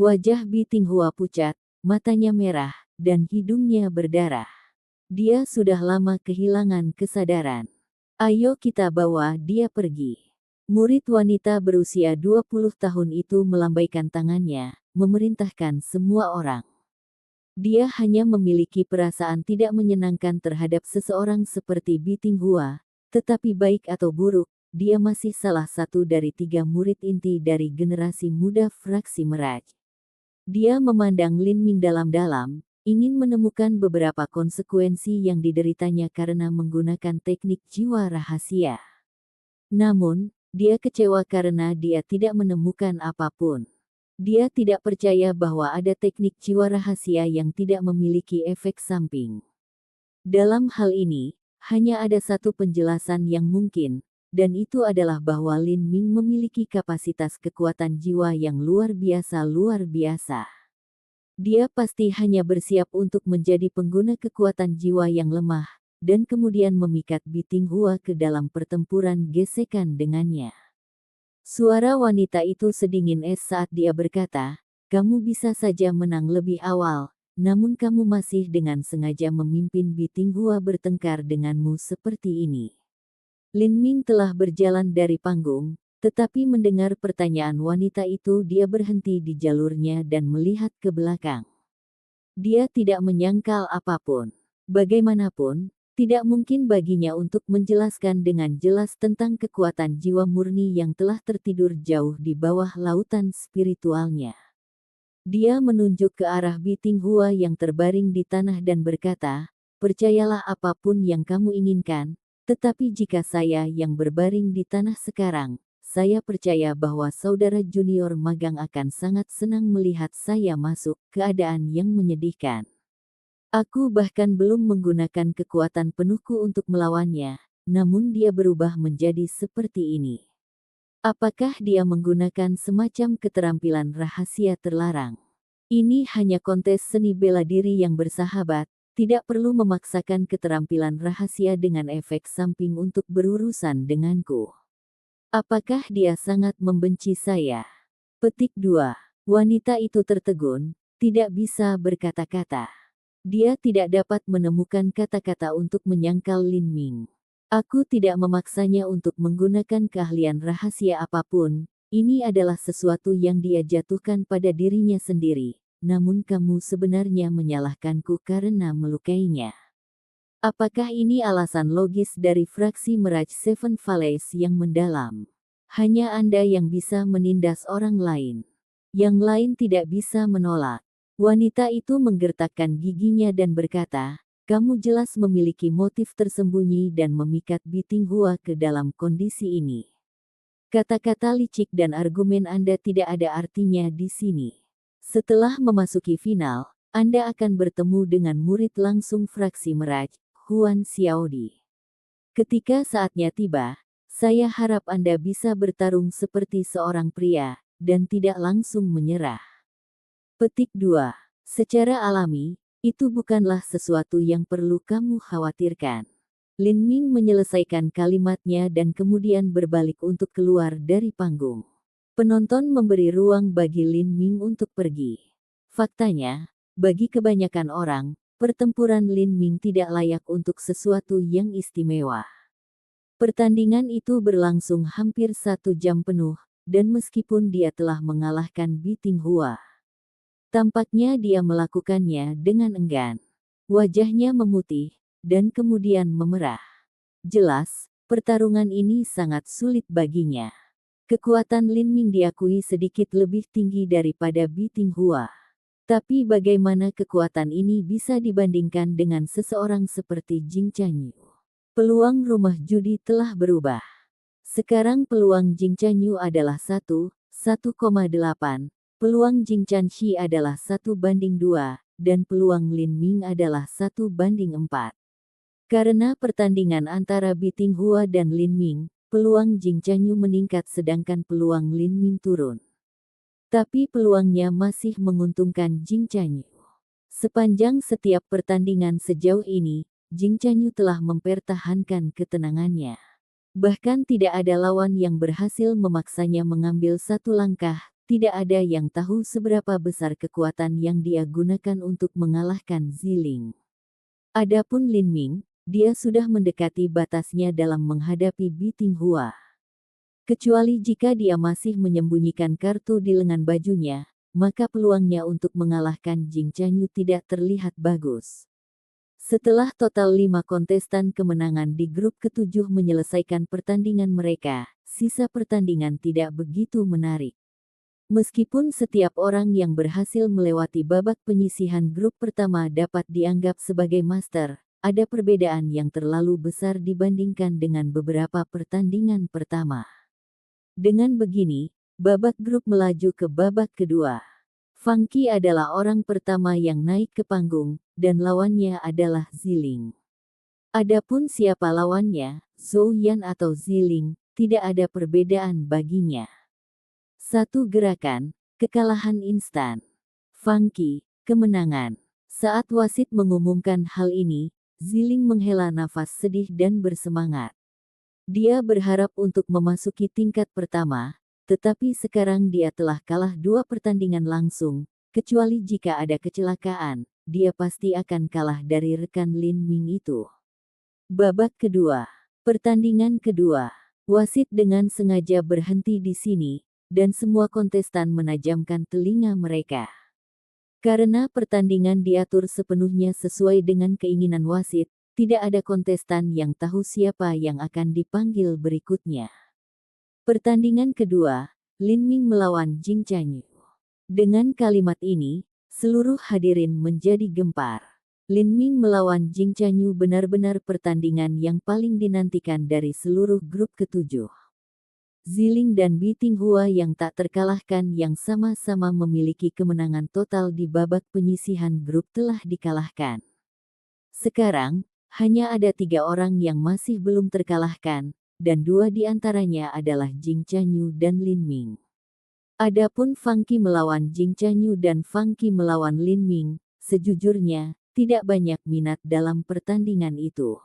Wajah Bi Tinghua pucat, matanya merah, dan hidungnya berdarah. Dia sudah lama kehilangan kesadaran. Ayo kita bawa dia pergi. Murid wanita berusia 20 tahun itu melambaikan tangannya, memerintahkan semua orang. Dia hanya memiliki perasaan tidak menyenangkan terhadap seseorang seperti Bi Tinghua, tetapi baik atau buruk, dia masih salah satu dari 3 murid inti dari generasi muda fraksi Meraj. Dia memandang Lin Ming dalam-dalam, ingin menemukan beberapa konsekuensi yang dideritanya karena menggunakan teknik jiwa rahasia. Namun, dia kecewa karena dia tidak menemukan apapun. Dia tidak percaya bahwa ada teknik jiwa rahasia yang tidak memiliki efek samping. Dalam hal ini, hanya ada satu penjelasan yang mungkin, dan itu adalah bahwa Lin Ming memiliki kapasitas kekuatan jiwa yang luar biasa. Dia pasti hanya bersiap untuk menjadi pengguna kekuatan jiwa yang lemah, dan kemudian memikat Bi Tinghua ke dalam pertempuran gesekan dengannya. Suara wanita itu sedingin es saat dia berkata, "Kamu bisa saja menang lebih awal, namun kamu masih dengan sengaja memimpin Bi Tinghua bertengkar denganmu seperti ini." Lin Ming telah berjalan dari panggung, tetapi mendengar pertanyaan wanita itu dia berhenti di jalurnya dan melihat ke belakang. Dia tidak menyangkal apapun. Bagaimanapun, tidak mungkin baginya untuk menjelaskan dengan jelas tentang kekuatan jiwa murni yang telah tertidur jauh di bawah lautan spiritualnya. Dia menunjuk ke arah Biting Hua yang terbaring di tanah dan berkata, "Percayalah apapun yang kamu inginkan, tetapi jika saya yang berbaring di tanah sekarang, saya percaya bahwa saudara junior magang akan sangat senang melihat saya masuk keadaan yang menyedihkan. Aku bahkan belum menggunakan kekuatan penuhku untuk melawannya, namun dia berubah menjadi seperti ini. Apakah dia menggunakan semacam keterampilan rahasia terlarang? Ini hanya kontes seni bela diri yang bersahabat, tidak perlu memaksakan keterampilan rahasia dengan efek samping untuk berurusan denganku. Apakah dia sangat membenci saya?" Petik 2. Wanita itu tertegun, tidak bisa berkata-kata. Dia tidak dapat menemukan kata-kata untuk menyangkal Lin Ming. "Aku tidak memaksanya untuk menggunakan keahlian rahasia apapun, ini adalah sesuatu yang dia jatuhkan pada dirinya sendiri, namun kamu sebenarnya menyalahkanku karena melukainya. Apakah ini alasan logis dari fraksi Meraj Seven Valleys yang mendalam? Hanya Anda yang bisa menindas orang lain. Yang lain tidak bisa menolak." Wanita itu menggertakkan giginya dan berkata, "Kamu jelas memiliki motif tersembunyi dan memikat Biting Hua ke dalam kondisi ini. Kata-kata licik dan argumen Anda tidak ada artinya di sini. Setelah memasuki final, Anda akan bertemu dengan murid langsung fraksi Meraj, Huan Xiaodi. Ketika saatnya tiba, saya harap Anda bisa bertarung seperti seorang pria, dan tidak langsung menyerah." Petik 2. Secara alami, itu bukanlah sesuatu yang perlu kamu khawatirkan. Lin Ming menyelesaikan kalimatnya dan kemudian berbalik untuk keluar dari panggung. Penonton memberi ruang bagi Lin Ming untuk pergi. Faktanya, bagi kebanyakan orang, pertempuran Lin Ming tidak layak untuk sesuatu yang istimewa. Pertandingan itu berlangsung hampir 1 jam penuh, dan meskipun dia telah mengalahkan Biting Hua, tampaknya dia melakukannya dengan enggan. Wajahnya memutih, dan kemudian memerah. Jelas, pertarungan ini sangat sulit baginya. Kekuatan Lin Ming diakui sedikit lebih tinggi daripada Biting Hua. Tapi bagaimana kekuatan ini bisa dibandingkan dengan seseorang seperti Jing Chanyu? Peluang rumah judi telah berubah. Sekarang peluang Jing Chanyu adalah 1,8. Peluang Jing Chanxi adalah 1:2, dan peluang Lin Ming adalah 1:4. Karena pertandingan antara Biting Hua dan Lin Ming, peluang Jing Chanyu meningkat sedangkan peluang Lin Ming turun. Tapi peluangnya masih menguntungkan Jing Chanyu. Sepanjang setiap pertandingan sejauh ini, Jing Chanyu telah mempertahankan ketenangannya. Bahkan tidak ada lawan yang berhasil memaksanya mengambil satu langkah. Tidak ada yang tahu seberapa besar kekuatan yang dia gunakan untuk mengalahkan Ziling. Adapun Lin Ming, dia sudah mendekati batasnya dalam menghadapi Biting Hua. Kecuali jika dia masih menyembunyikan kartu di lengan bajunya, maka peluangnya untuk mengalahkan Jing Chanyu tidak terlihat bagus. Setelah total 5 kontestan kemenangan di grup ke-7 menyelesaikan pertandingan mereka, sisa pertandingan tidak begitu menarik. Meskipun setiap orang yang berhasil melewati babak penyisihan grup pertama dapat dianggap sebagai master, ada perbedaan yang terlalu besar dibandingkan dengan beberapa pertandingan pertama. Dengan begini, babak grup melaju ke babak kedua. Funky adalah orang pertama yang naik ke panggung, dan lawannya adalah Ziling. Adapun siapa lawannya, Zhou Yan atau Ziling, tidak ada perbedaan baginya. Satu gerakan, kekalahan instan. Funky, kemenangan. Saat wasit mengumumkan hal ini, Ziling menghela nafas sedih dan bersemangat. Dia berharap untuk memasuki tingkat pertama, tetapi sekarang dia telah kalah 2 pertandingan langsung, kecuali jika ada kecelakaan, dia pasti akan kalah dari rekan Lin Ming itu. Babak kedua. Pertandingan kedua. Wasit dengan sengaja berhenti di sini, dan semua kontestan menajamkan telinga mereka. Karena pertandingan diatur sepenuhnya sesuai dengan keinginan wasit, tidak ada kontestan yang tahu siapa yang akan dipanggil berikutnya. Pertandingan kedua, Lin Ming melawan Jing Chanyu. Dengan kalimat ini, seluruh hadirin menjadi gempar. Lin Ming melawan Jing Chanyu benar-benar pertandingan yang paling dinantikan dari seluruh grup ketujuh. Ziling dan Bi Tinghua yang tak terkalahkan yang sama-sama memiliki kemenangan total di babak penyisihan grup telah dikalahkan. Sekarang, hanya ada 3 orang yang masih belum terkalahkan, dan 2 di antaranya adalah Jing Chanyu dan Lin Ming. Adapun Fang Qi melawan Jing Chanyu dan Fang Qi melawan Lin Ming, sejujurnya, tidak banyak minat dalam pertandingan itu.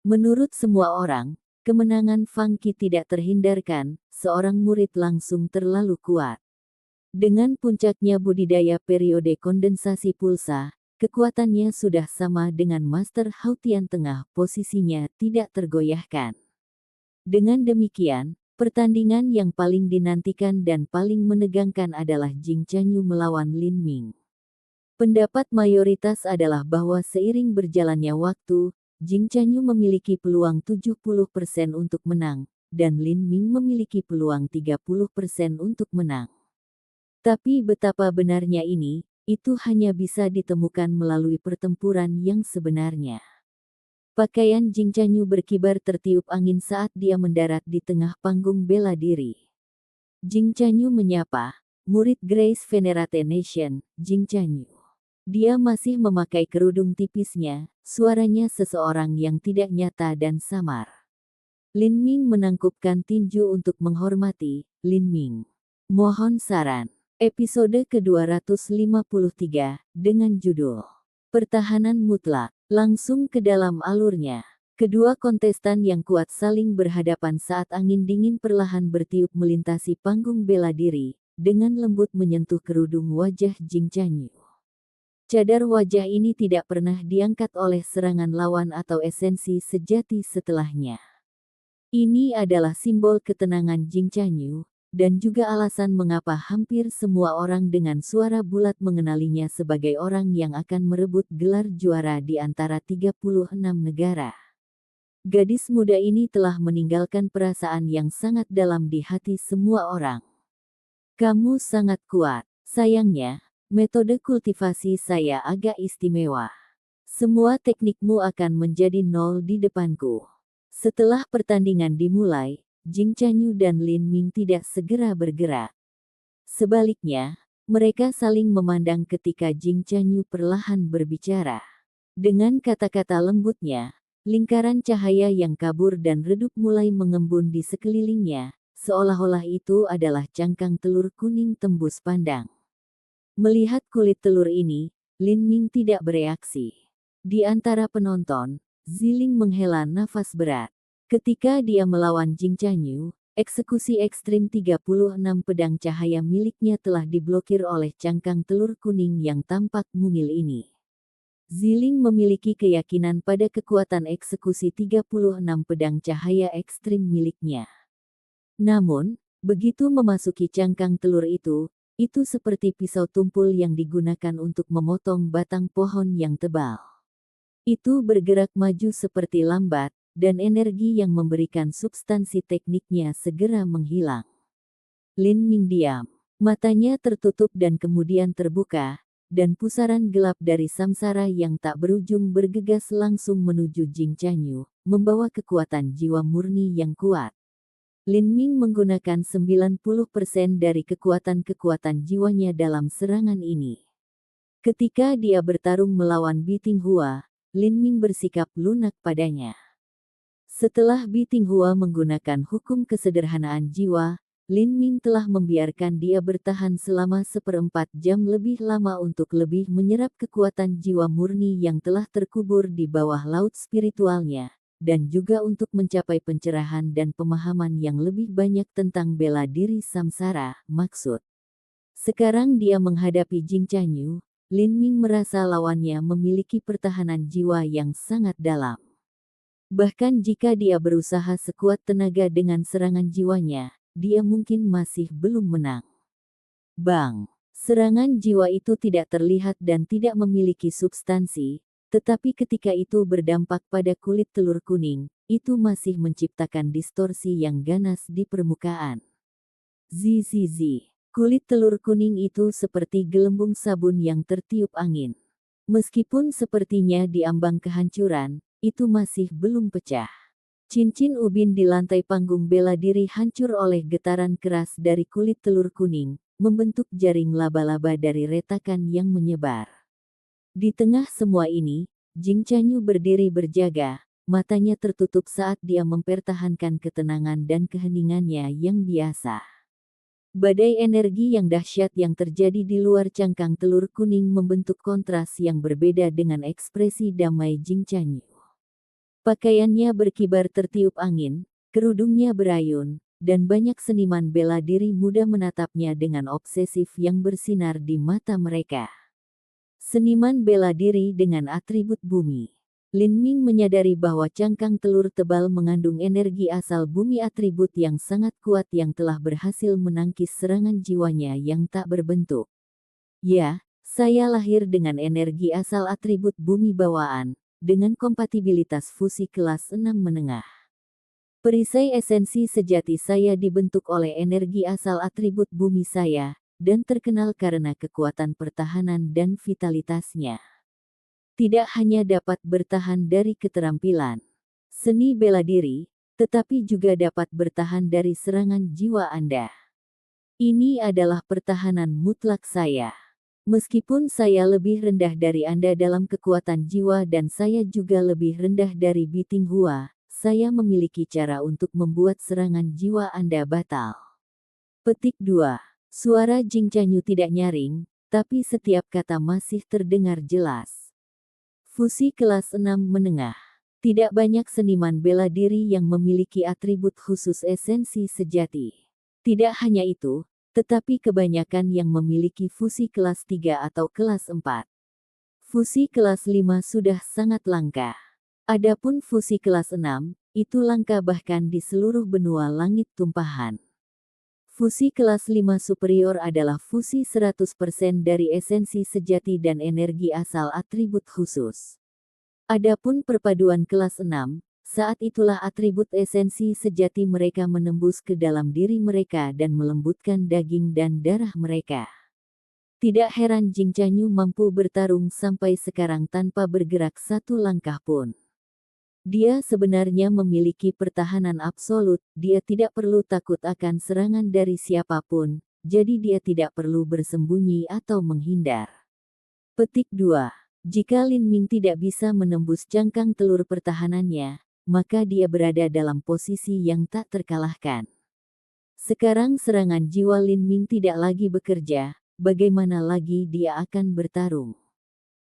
Menurut semua orang, kemenangan Fang Qi tidak terhindarkan, seorang murid langsung terlalu kuat. Dengan puncaknya budidaya periode kondensasi pulsa, kekuatannya sudah sama dengan Master Hao Tian Tengah, posisinya tidak tergoyahkan. Dengan demikian, pertandingan yang paling dinantikan dan paling menegangkan adalah Jing Chanyu melawan Lin Ming. Pendapat mayoritas adalah bahwa seiring berjalannya waktu, Jing Chanyu memiliki peluang 70% untuk menang, dan Lin Ming memiliki peluang 30% untuk menang. Tapi betapa benarnya ini, itu hanya bisa ditemukan melalui pertempuran yang sebenarnya. Pakaian Jing Chanyu berkibar tertiup angin saat dia mendarat di tengah panggung bela diri. Jing Chanyu menyapa, murid Grace Venerate Nation, Jing Chanyu. Dia masih memakai kerudung tipisnya, suaranya seseorang yang tidak nyata dan samar. Lin Ming menangkupkan tinju untuk menghormati, Lin Ming. Mohon saran. Episode ke-253, dengan judul Pertahanan Mutlak, langsung ke dalam alurnya. Kedua kontestan yang kuat saling berhadapan saat angin dingin perlahan bertiup melintasi panggung bela diri, dengan lembut menyentuh kerudung wajah Jing Chanyu. Cadar wajah ini tidak pernah diangkat oleh serangan lawan atau esensi sejati setelahnya. Ini adalah simbol ketenangan Jing Chanyu, dan juga alasan mengapa hampir semua orang dengan suara bulat mengenalinya sebagai orang yang akan merebut gelar juara di antara 36 negara. Gadis muda ini telah meninggalkan perasaan yang sangat dalam di hati semua orang. Kamu sangat kuat, sayangnya. Metode kultivasi saya agak istimewa. Semua teknikmu akan menjadi nol di depanku. Setelah pertandingan dimulai, Jing Chanyu dan Lin Ming tidak segera bergerak. Sebaliknya, mereka saling memandang ketika Jing Chanyu perlahan berbicara. Dengan kata-kata lembutnya, lingkaran cahaya yang kabur dan redup mulai mengembun di sekelilingnya, seolah-olah itu adalah cangkang telur kuning tembus pandang. Melihat kulit telur ini, Lin Ming tidak bereaksi. Di antara penonton, Ziling menghela nafas berat. Ketika dia melawan Jing Chanyu, eksekusi ekstrim 36 pedang cahaya miliknya telah diblokir oleh cangkang telur kuning yang tampak mungil ini. Ziling memiliki keyakinan pada kekuatan eksekusi 36 pedang cahaya ekstrim miliknya. Namun, begitu memasuki cangkang telur itu seperti pisau tumpul yang digunakan untuk memotong batang pohon yang tebal. Itu bergerak maju seperti lambat, dan energi yang memberikan substansi tekniknya segera menghilang. Lin Ming diam. Matanya tertutup dan kemudian terbuka, dan pusaran gelap dari samsara yang tak berujung bergegas langsung menuju Jing Chanyu, membawa kekuatan jiwa murni yang kuat. Lin Ming menggunakan 90% dari kekuatan-kekuatan jiwanya dalam serangan ini. Ketika dia bertarung melawan Bi Tinghua, Lin Ming bersikap lunak padanya. Setelah Bi Tinghua menggunakan hukum kesederhanaan jiwa, Lin Ming telah membiarkan dia bertahan selama 1/4 jam lebih lama untuk lebih menyerap kekuatan jiwa murni yang telah terkubur di bawah laut spiritualnya, dan juga untuk mencapai pencerahan dan pemahaman yang lebih banyak tentang bela diri samsara, maksud. Sekarang dia menghadapi Jing Chanyu, Lin Ming merasa lawannya memiliki pertahanan jiwa yang sangat dalam. Bahkan jika dia berusaha sekuat tenaga dengan serangan jiwanya, dia mungkin masih belum menang. Bang! Serangan jiwa itu tidak terlihat dan tidak memiliki substansi, tetapi ketika itu berdampak pada kulit telur kuning, itu masih menciptakan distorsi yang ganas di permukaan. Zizizi. Kulit telur kuning itu seperti gelembung sabun yang tertiup angin. Meskipun sepertinya diambang kehancuran, itu masih belum pecah. Cincin ubin di lantai panggung bela diri hancur oleh getaran keras dari kulit telur kuning, membentuk jaring laba-laba dari retakan yang menyebar. Di tengah semua ini, Jing Chanyu berdiri berjaga, matanya tertutup saat dia mempertahankan ketenangan dan keheningannya yang biasa. Badai energi yang dahsyat yang terjadi di luar cangkang telur kuning membentuk kontras yang berbeda dengan ekspresi damai Jing Chanyu. Pakaiannya berkibar tertiup angin, kerudungnya berayun, dan banyak seniman bela diri muda menatapnya dengan obsesif yang bersinar di mata mereka. Seniman bela diri dengan atribut bumi. Lin Ming menyadari bahwa cangkang telur tebal mengandung energi asal bumi, atribut yang sangat kuat yang telah berhasil menangkis serangan jiwanya yang tak berbentuk. Ya, saya lahir dengan energi asal atribut bumi bawaan, dengan kompatibilitas fusi kelas 6 menengah. Perisai esensi sejati saya dibentuk oleh energi asal atribut bumi saya, dan terkenal karena kekuatan pertahanan dan vitalitasnya. Tidak hanya dapat bertahan dari keterampilan seni bela diri, tetapi juga dapat bertahan dari serangan jiwa Anda. Ini adalah pertahanan mutlak saya. Meskipun saya lebih rendah dari Anda dalam kekuatan jiwa dan saya juga lebih rendah dari Biting Hua, saya memiliki cara untuk membuat serangan jiwa Anda batal. Petik 2. Suara Jing Chanyu tidak nyaring, tapi setiap kata masih terdengar jelas. Fusi kelas 6 menengah. Tidak banyak seniman bela diri yang memiliki atribut khusus esensi sejati. Tidak hanya itu, tetapi kebanyakan yang memiliki fusi kelas 3 atau kelas 4. Fusi kelas 5 sudah sangat langka. Adapun fusi kelas 6, itu langka bahkan di seluruh benua langit tumpahan. Fusi kelas 5 superior adalah fusi 100% dari esensi sejati dan energi asal atribut khusus. Adapun perpaduan kelas 6, saat itulah atribut esensi sejati mereka menembus ke dalam diri mereka dan melembutkan daging dan darah mereka. Tidak heran Jing Chanyu mampu bertarung sampai sekarang tanpa bergerak satu langkah pun. Dia sebenarnya memiliki pertahanan absolut, dia tidak perlu takut akan serangan dari siapapun, jadi dia tidak perlu bersembunyi atau menghindar. Petik 2. Jika Lin Ming tidak bisa menembus cangkang telur pertahanannya, maka dia berada dalam posisi yang tak terkalahkan. Sekarang serangan jiwa Lin Ming tidak lagi bekerja, bagaimana lagi dia akan bertarung?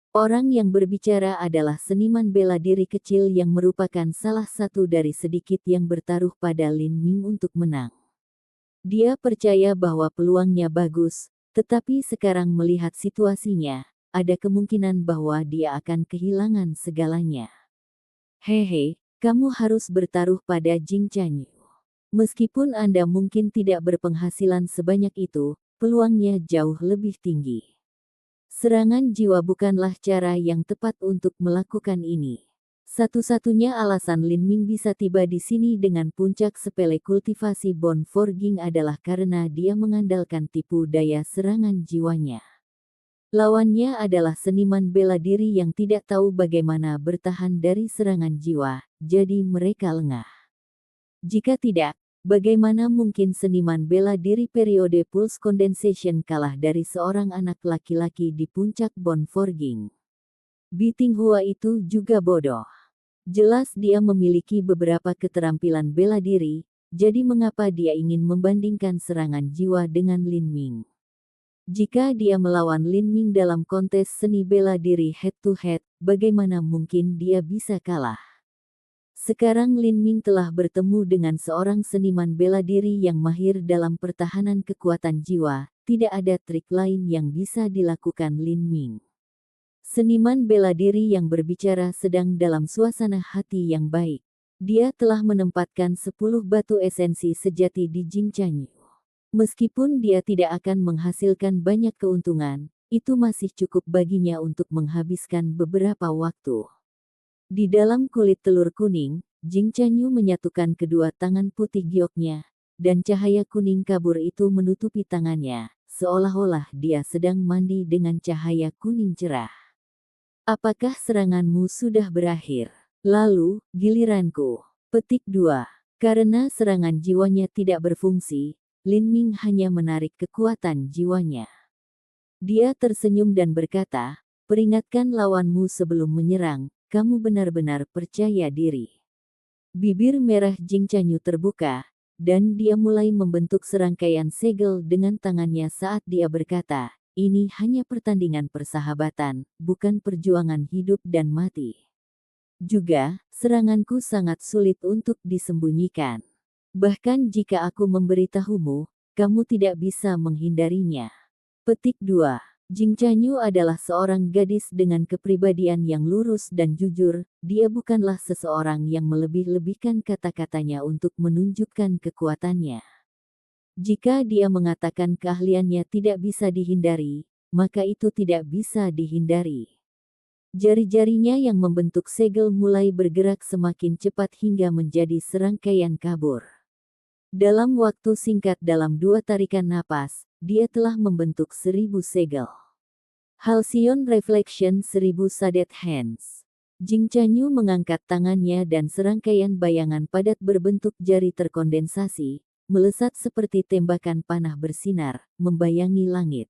Orang yang berbicara adalah seniman bela diri kecil yang merupakan salah satu dari sedikit yang bertaruh pada Lin Ming untuk menang. Dia percaya bahwa peluangnya bagus, tetapi sekarang melihat situasinya, ada kemungkinan bahwa dia akan kehilangan segalanya. Hehe, kamu harus bertaruh pada Jing Chanyu. Meskipun Anda mungkin tidak berpenghasilan sebanyak itu, peluangnya jauh lebih tinggi. Serangan jiwa bukanlah cara yang tepat untuk melakukan ini. Satu-satunya alasan Lin Ming bisa tiba di sini dengan puncak sepele kultivasi Bone Forging adalah karena dia mengandalkan tipu daya serangan jiwanya. Lawannya adalah seniman bela diri yang tidak tahu bagaimana bertahan dari serangan jiwa, jadi mereka lengah. Jika tidak, bagaimana mungkin seniman bela diri periode Pulse Condensation kalah dari seorang anak laki-laki di puncak Bone Forging? Biting Hua itu juga bodoh. Jelas dia memiliki beberapa keterampilan bela diri, jadi mengapa dia ingin membandingkan serangan jiwa dengan Lin Ming? Jika dia melawan Lin Ming dalam kontes seni bela diri head-to-head, bagaimana mungkin dia bisa kalah? Sekarang Lin Ming telah bertemu dengan seorang seniman bela diri yang mahir dalam pertahanan kekuatan jiwa, tidak ada trik lain yang bisa dilakukan Lin Ming. Seniman bela diri yang berbicara sedang dalam suasana hati yang baik. Dia telah menempatkan 10 batu esensi sejati di Jing Chanyu. Meskipun dia tidak akan menghasilkan banyak keuntungan, itu masih cukup baginya untuk menghabiskan beberapa waktu. Di dalam kulit telur kuning, Jing Chanyu menyatukan kedua tangan putih gioknya, dan cahaya kuning kabur itu menutupi tangannya, seolah-olah dia sedang mandi dengan cahaya kuning cerah. Apakah seranganmu sudah berakhir? Lalu, giliranku. Petik 2. Karena serangan jiwanya tidak berfungsi, Lin Ming hanya menarik kekuatan jiwanya. Dia tersenyum dan berkata, peringatkan lawanmu sebelum menyerang, kamu benar-benar percaya diri. Bibir merah Jing Chanyu terbuka, dan dia mulai membentuk serangkaian segel dengan tangannya saat dia berkata, ini hanya pertandingan persahabatan, bukan perjuangan hidup dan mati. Juga, seranganku sangat sulit untuk disembunyikan. Bahkan jika aku memberitahumu, kamu tidak bisa menghindarinya. Petik 2. Jing Chanyu adalah seorang gadis dengan kepribadian yang lurus dan jujur, dia bukanlah seseorang yang melebih-lebihkan kata-katanya untuk menunjukkan kekuatannya. Jika dia mengatakan keahliannya tidak bisa dihindari, maka itu tidak bisa dihindari. Jari-jarinya yang membentuk segel mulai bergerak semakin cepat hingga menjadi serangkaian kabur. Dalam waktu singkat dalam 2 tarikan napas, dia telah membentuk 1000 segel. Halcyon Reflection 1000 Shaded Hands. Jing Chanyu mengangkat tangannya dan serangkaian bayangan padat berbentuk jari terkondensasi, melesat seperti tembakan panah bersinar, membayangi langit.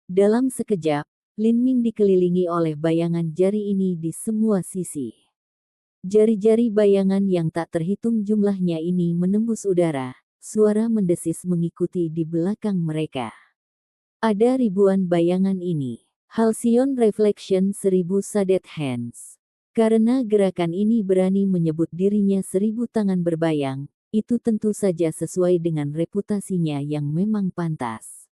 Dalam sekejap, Lin Ming dikelilingi oleh bayangan jari ini di semua sisi. Jari-jari bayangan yang tak terhitung jumlahnya ini menembus udara, suara mendesis mengikuti di belakang mereka. Ada ribuan bayangan ini. Halcyon Reflection 1000 Shaded Hands. Karena gerakan ini berani menyebut dirinya 1000 tangan berbayang, itu tentu saja sesuai dengan reputasinya yang memang pantas.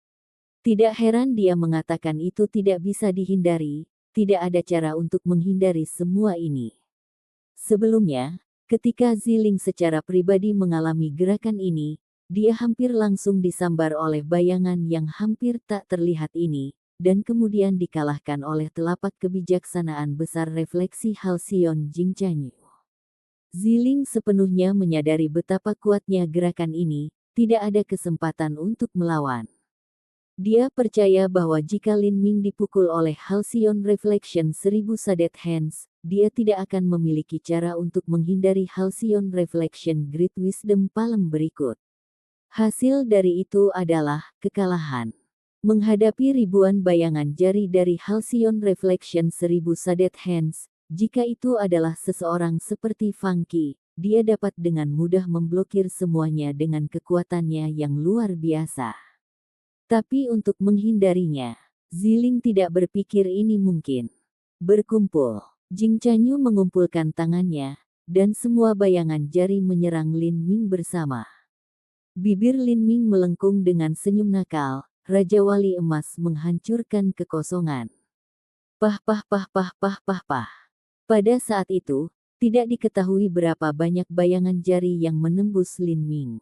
Tidak heran dia mengatakan itu tidak bisa dihindari, tidak ada cara untuk menghindari semua ini. Sebelumnya, ketika Ziling secara pribadi mengalami gerakan ini, dia hampir langsung disambar oleh bayangan yang hampir tak terlihat ini, dan kemudian dikalahkan oleh telapak kebijaksanaan besar refleksi Halcyon Jing Chanyu. Ziling sepenuhnya menyadari betapa kuatnya gerakan ini, tidak ada kesempatan untuk melawan. Dia percaya bahwa jika Lin Ming dipukul oleh Halcyon Reflection 1000 Shaded Hands, dia tidak akan memiliki cara untuk menghindari Halcyon Reflection Great Wisdom Palem berikut. Hasil dari itu adalah kekalahan. Menghadapi ribuan bayangan jari dari Halcyon Reflection 1000 Shaded Hands, jika itu adalah seseorang seperti Fang Qi, dia dapat dengan mudah memblokir semuanya dengan kekuatannya yang luar biasa. Tapi untuk menghindarinya, Ziling tidak berpikir ini mungkin. Berkumpul, Jing Chanyu mengumpulkan tangannya, dan semua bayangan jari menyerang Lin Ming bersama. Bibir Lin Ming melengkung dengan senyum nakal, Raja Wali Emas menghancurkan kekosongan. Pah pah pah pah pah pah pah. Pada saat itu, tidak diketahui berapa banyak bayangan jari yang menembus Lin Ming.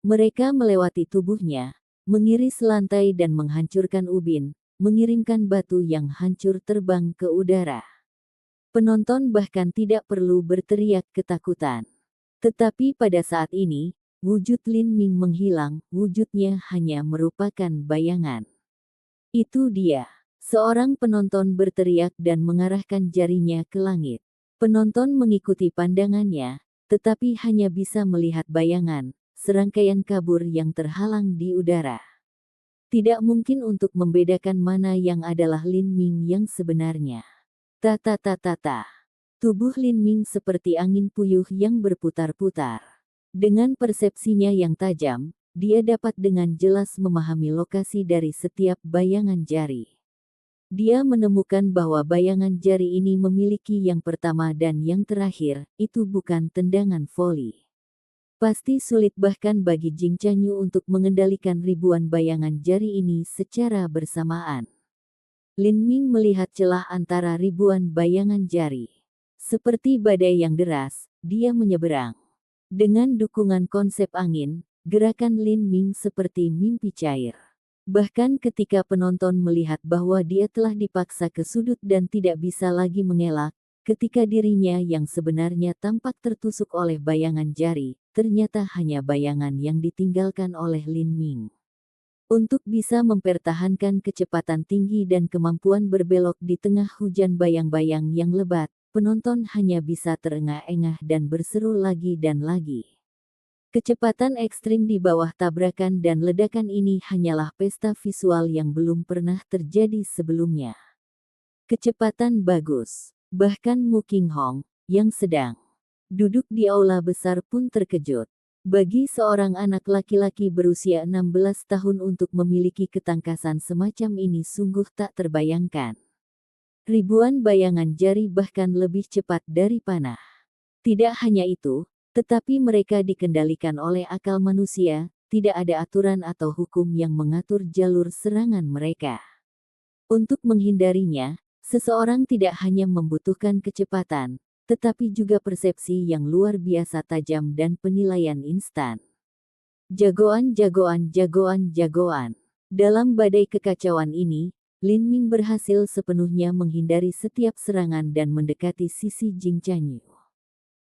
Mereka melewati tubuhnya, mengiris lantai dan menghancurkan ubin, mengirimkan batu yang hancur terbang ke udara. Penonton bahkan tidak perlu berteriak ketakutan. Tetapi pada saat ini, wujud Lin Ming menghilang, wujudnya hanya merupakan bayangan. Itu dia. Seorang penonton berteriak dan mengarahkan jarinya ke langit. Penonton mengikuti pandangannya, tetapi hanya bisa melihat bayangan, serangkaian kabur yang terhalang di udara. Tidak mungkin untuk membedakan mana yang adalah Lin Ming yang sebenarnya. Ta-ta-ta-ta-ta. Tubuh Lin Ming seperti angin puyuh yang berputar-putar. Dengan persepsinya yang tajam, dia dapat dengan jelas memahami lokasi dari setiap bayangan jari. Dia menemukan bahwa bayangan jari ini memiliki yang pertama dan yang terakhir, itu bukan tendangan voli. Pasti sulit bahkan bagi Jing Chanyu untuk mengendalikan ribuan bayangan jari ini secara bersamaan. Lin Ming melihat celah antara ribuan bayangan jari. Seperti badai yang deras, dia menyeberang. Dengan dukungan konsep angin, gerakan Lin Ming seperti mimpi cair. Bahkan ketika penonton melihat bahwa dia telah dipaksa ke sudut dan tidak bisa lagi mengelak, ketika dirinya yang sebenarnya tampak tertusuk oleh bayangan jari, ternyata hanya bayangan yang ditinggalkan oleh Lin Ming. Untuk bisa mempertahankan kecepatan tinggi dan kemampuan berbelok di tengah hujan bayang-bayang yang lebat, penonton hanya bisa terengah-engah dan berseru lagi dan lagi. Kecepatan ekstrim di bawah tabrakan dan ledakan ini hanyalah pesta visual yang belum pernah terjadi sebelumnya. Kecepatan bagus. Bahkan Mu Qinghong, yang sedang duduk di aula besar pun terkejut. Bagi seorang anak laki-laki berusia 16 tahun untuk memiliki ketangkasan semacam ini sungguh tak terbayangkan. Ribuan bayangan jari bahkan lebih cepat dari panah. Tidak hanya itu, tetapi mereka dikendalikan oleh akal manusia, tidak ada aturan atau hukum yang mengatur jalur serangan mereka. Untuk menghindarinya, seseorang tidak hanya membutuhkan kecepatan, tetapi juga persepsi yang luar biasa tajam dan penilaian instan. Jagoan, jagoan, jagoan, jagoan. Dalam badai kekacauan ini, Lin Ming berhasil sepenuhnya menghindari setiap serangan dan mendekati sisi Jing Chanyu.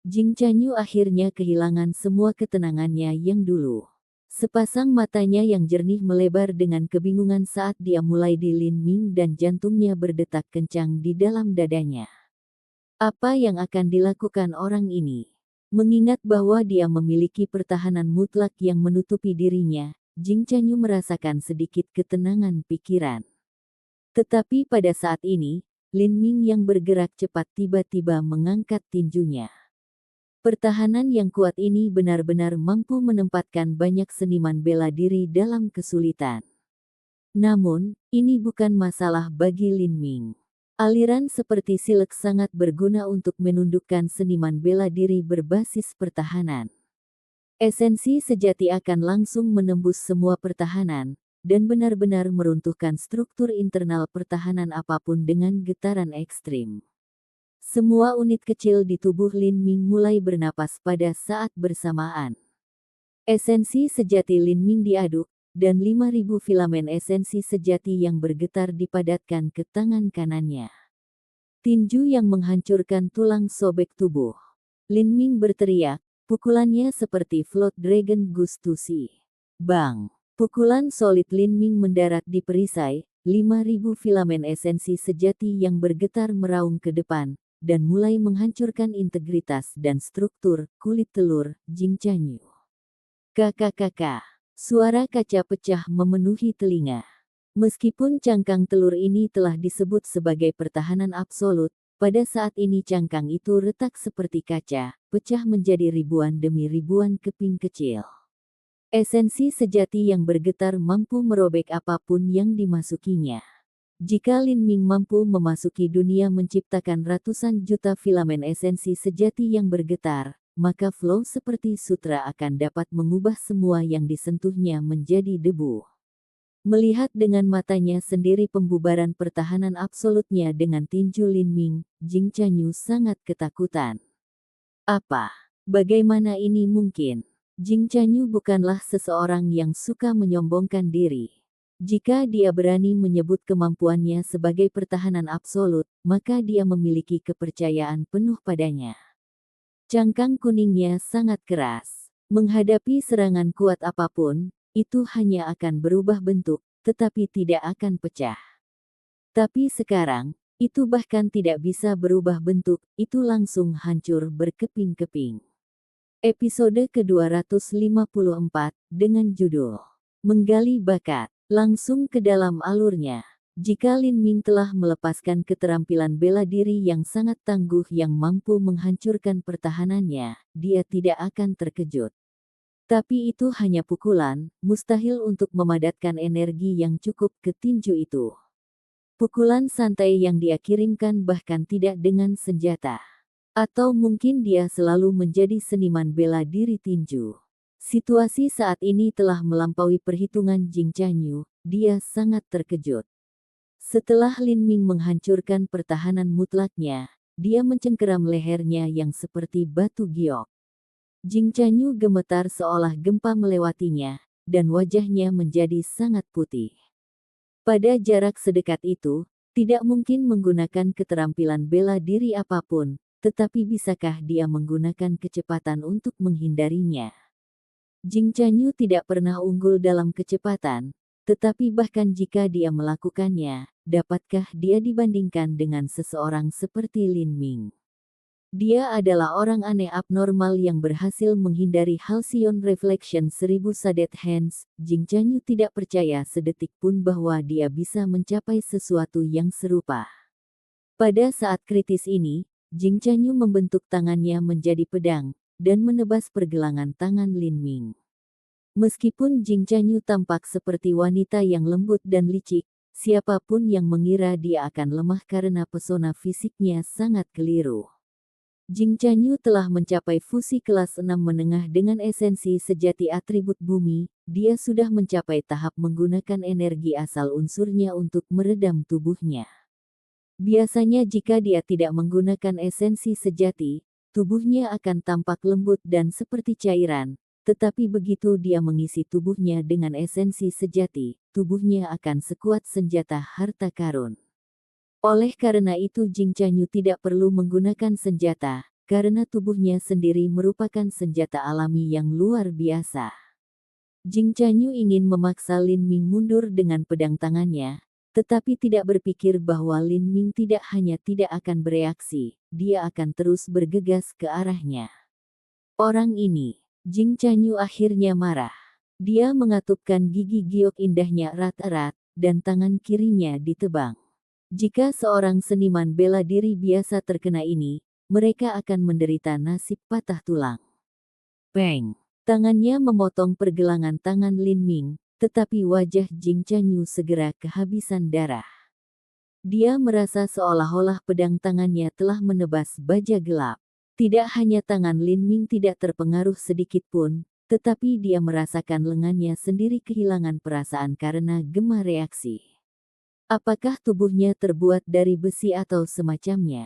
Jing Chanyu akhirnya kehilangan semua ketenangannya yang dulu. Sepasang matanya yang jernih melebar dengan kebingungan saat dia mulai di Lin Ming dan jantungnya berdetak kencang di dalam dadanya. Apa yang akan dilakukan orang ini? Mengingat bahwa dia memiliki pertahanan mutlak yang menutupi dirinya, Jing Chanyu merasakan sedikit ketenangan pikiran. Tetapi pada saat ini, Lin Ming yang bergerak cepat tiba-tiba mengangkat tinjunya. Pertahanan yang kuat ini benar-benar mampu menempatkan banyak seniman bela diri dalam kesulitan. Namun, ini bukan masalah bagi Lin Ming. Aliran seperti silet sangat berguna untuk menundukkan seniman bela diri berbasis pertahanan. Esensi sejati akan langsung menembus semua pertahanan, dan benar-benar meruntuhkan struktur internal pertahanan apapun dengan getaran ekstrim. Semua unit kecil di tubuh Lin Ming mulai bernapas pada saat bersamaan. Esensi sejati Lin Ming diaduk, dan 5.000 filamen esensi sejati yang bergetar dipadatkan ke tangan kanannya. Tinju yang menghancurkan tulang sobek tubuh. Lin Ming berteriak, pukulannya seperti Float Dragon Gustusi. Bang! Pukulan solid Lin Ming mendarat di perisai, 5.000 filamen esensi sejati yang bergetar meraung ke depan, dan mulai menghancurkan integritas dan struktur kulit telur Jing Chanyu. Kakak-kakak, suara kaca pecah memenuhi telinga. Meskipun cangkang telur ini telah disebut sebagai pertahanan absolut, pada saat ini cangkang itu retak seperti kaca, pecah menjadi ribuan demi ribuan keping kecil. Esensi sejati yang bergetar mampu merobek apapun yang dimasukinya. Jika Lin Ming mampu memasuki dunia menciptakan ratusan juta filamen esensi sejati yang bergetar, maka flow seperti sutra akan dapat mengubah semua yang disentuhnya menjadi debu. Melihat dengan matanya sendiri pembubaran pertahanan absolutnya dengan tinju Lin Ming, Jing Chanyu sangat ketakutan. Apa? Bagaimana ini mungkin? Jing Chanyu bukanlah seseorang yang suka menyombongkan diri. Jika dia berani menyebut kemampuannya sebagai pertahanan absolut, maka dia memiliki kepercayaan penuh padanya. Cangkang kuningnya sangat keras. Menghadapi serangan kuat apapun, itu hanya akan berubah bentuk, tetapi tidak akan pecah. Tapi sekarang, itu bahkan tidak bisa berubah bentuk, itu langsung hancur berkeping-keping. Episode ke-254, dengan judul Menggali Bakat. Langsung ke dalam alurnya. Jika Lin Ming telah melepaskan keterampilan bela diri yang sangat tangguh yang mampu menghancurkan pertahanannya, dia tidak akan terkejut. Tapi itu hanya pukulan, mustahil untuk memadatkan energi yang cukup ke tinju itu. Pukulan santai yang dia kirimkan bahkan tidak dengan senjata. Atau mungkin dia selalu menjadi seniman bela diri tinju. Situasi saat ini telah melampaui perhitungan Jing Chanyu, dia sangat terkejut. Setelah Lin Ming menghancurkan pertahanan mutlaknya, dia mencengkeram lehernya yang seperti batu giok. Jing Chanyu gemetar seolah gempa melewatinya, dan wajahnya menjadi sangat putih. Pada jarak sedekat itu, tidak mungkin menggunakan keterampilan bela diri apapun, tetapi bisakah dia menggunakan kecepatan untuk menghindarinya? Jing Chanyu tidak pernah unggul dalam kecepatan, Tetapi bahkan jika dia melakukannya, dapatkah dia dibandingkan dengan seseorang seperti Lin Ming? Dia adalah orang aneh abnormal yang berhasil menghindari Halcyon Reflection 1000 Sadet Hands. Jing Chanyu tidak percaya sedetik pun bahwa dia bisa mencapai sesuatu yang serupa. Pada saat kritis ini, Jing Chanyu membentuk tangannya menjadi pedang, dan menebas pergelangan tangan Lin Ming. Meskipun Jing Chanyu tampak seperti wanita yang lembut dan licik, siapapun yang mengira dia akan lemah karena pesona fisiknya sangat keliru. Jing Chanyu telah mencapai fusi kelas 6 menengah dengan esensi sejati atribut bumi. Dia sudah mencapai tahap menggunakan energi asal unsurnya untuk meredam tubuhnya. Biasanya jika dia tidak menggunakan esensi sejati, tubuhnya akan tampak lembut dan seperti cairan. Tetapi begitu dia mengisi tubuhnya dengan esensi sejati, tubuhnya akan sekuat senjata harta karun. Oleh karena itu Jing Chanyu tidak perlu menggunakan senjata, karena tubuhnya sendiri merupakan senjata alami yang luar biasa. Jing Chanyu ingin memaksa Lin Ming mundur dengan pedang tangannya, tetapi tidak berpikir bahwa Lin Ming tidak hanya tidak akan bereaksi, dia akan terus bergegas ke arahnya. Orang ini, Jing Chanyu akhirnya marah. Dia mengatupkan gigi giok indahnya erat-erat, dan tangan kirinya ditebang. Jika seorang seniman bela diri biasa terkena ini, mereka akan menderita nasib patah tulang. Bang! Tangannya memotong pergelangan tangan Lin Ming, tetapi wajah Jing Chanyu segera kehabisan darah. Dia merasa seolah-olah pedang tangannya telah menebas baja gelap. Tidak hanya tangan Lin Ming tidak terpengaruh sedikit pun, tetapi dia merasakan lengannya sendiri kehilangan perasaan karena gema reaksi. Apakah tubuhnya terbuat dari besi atau semacamnya?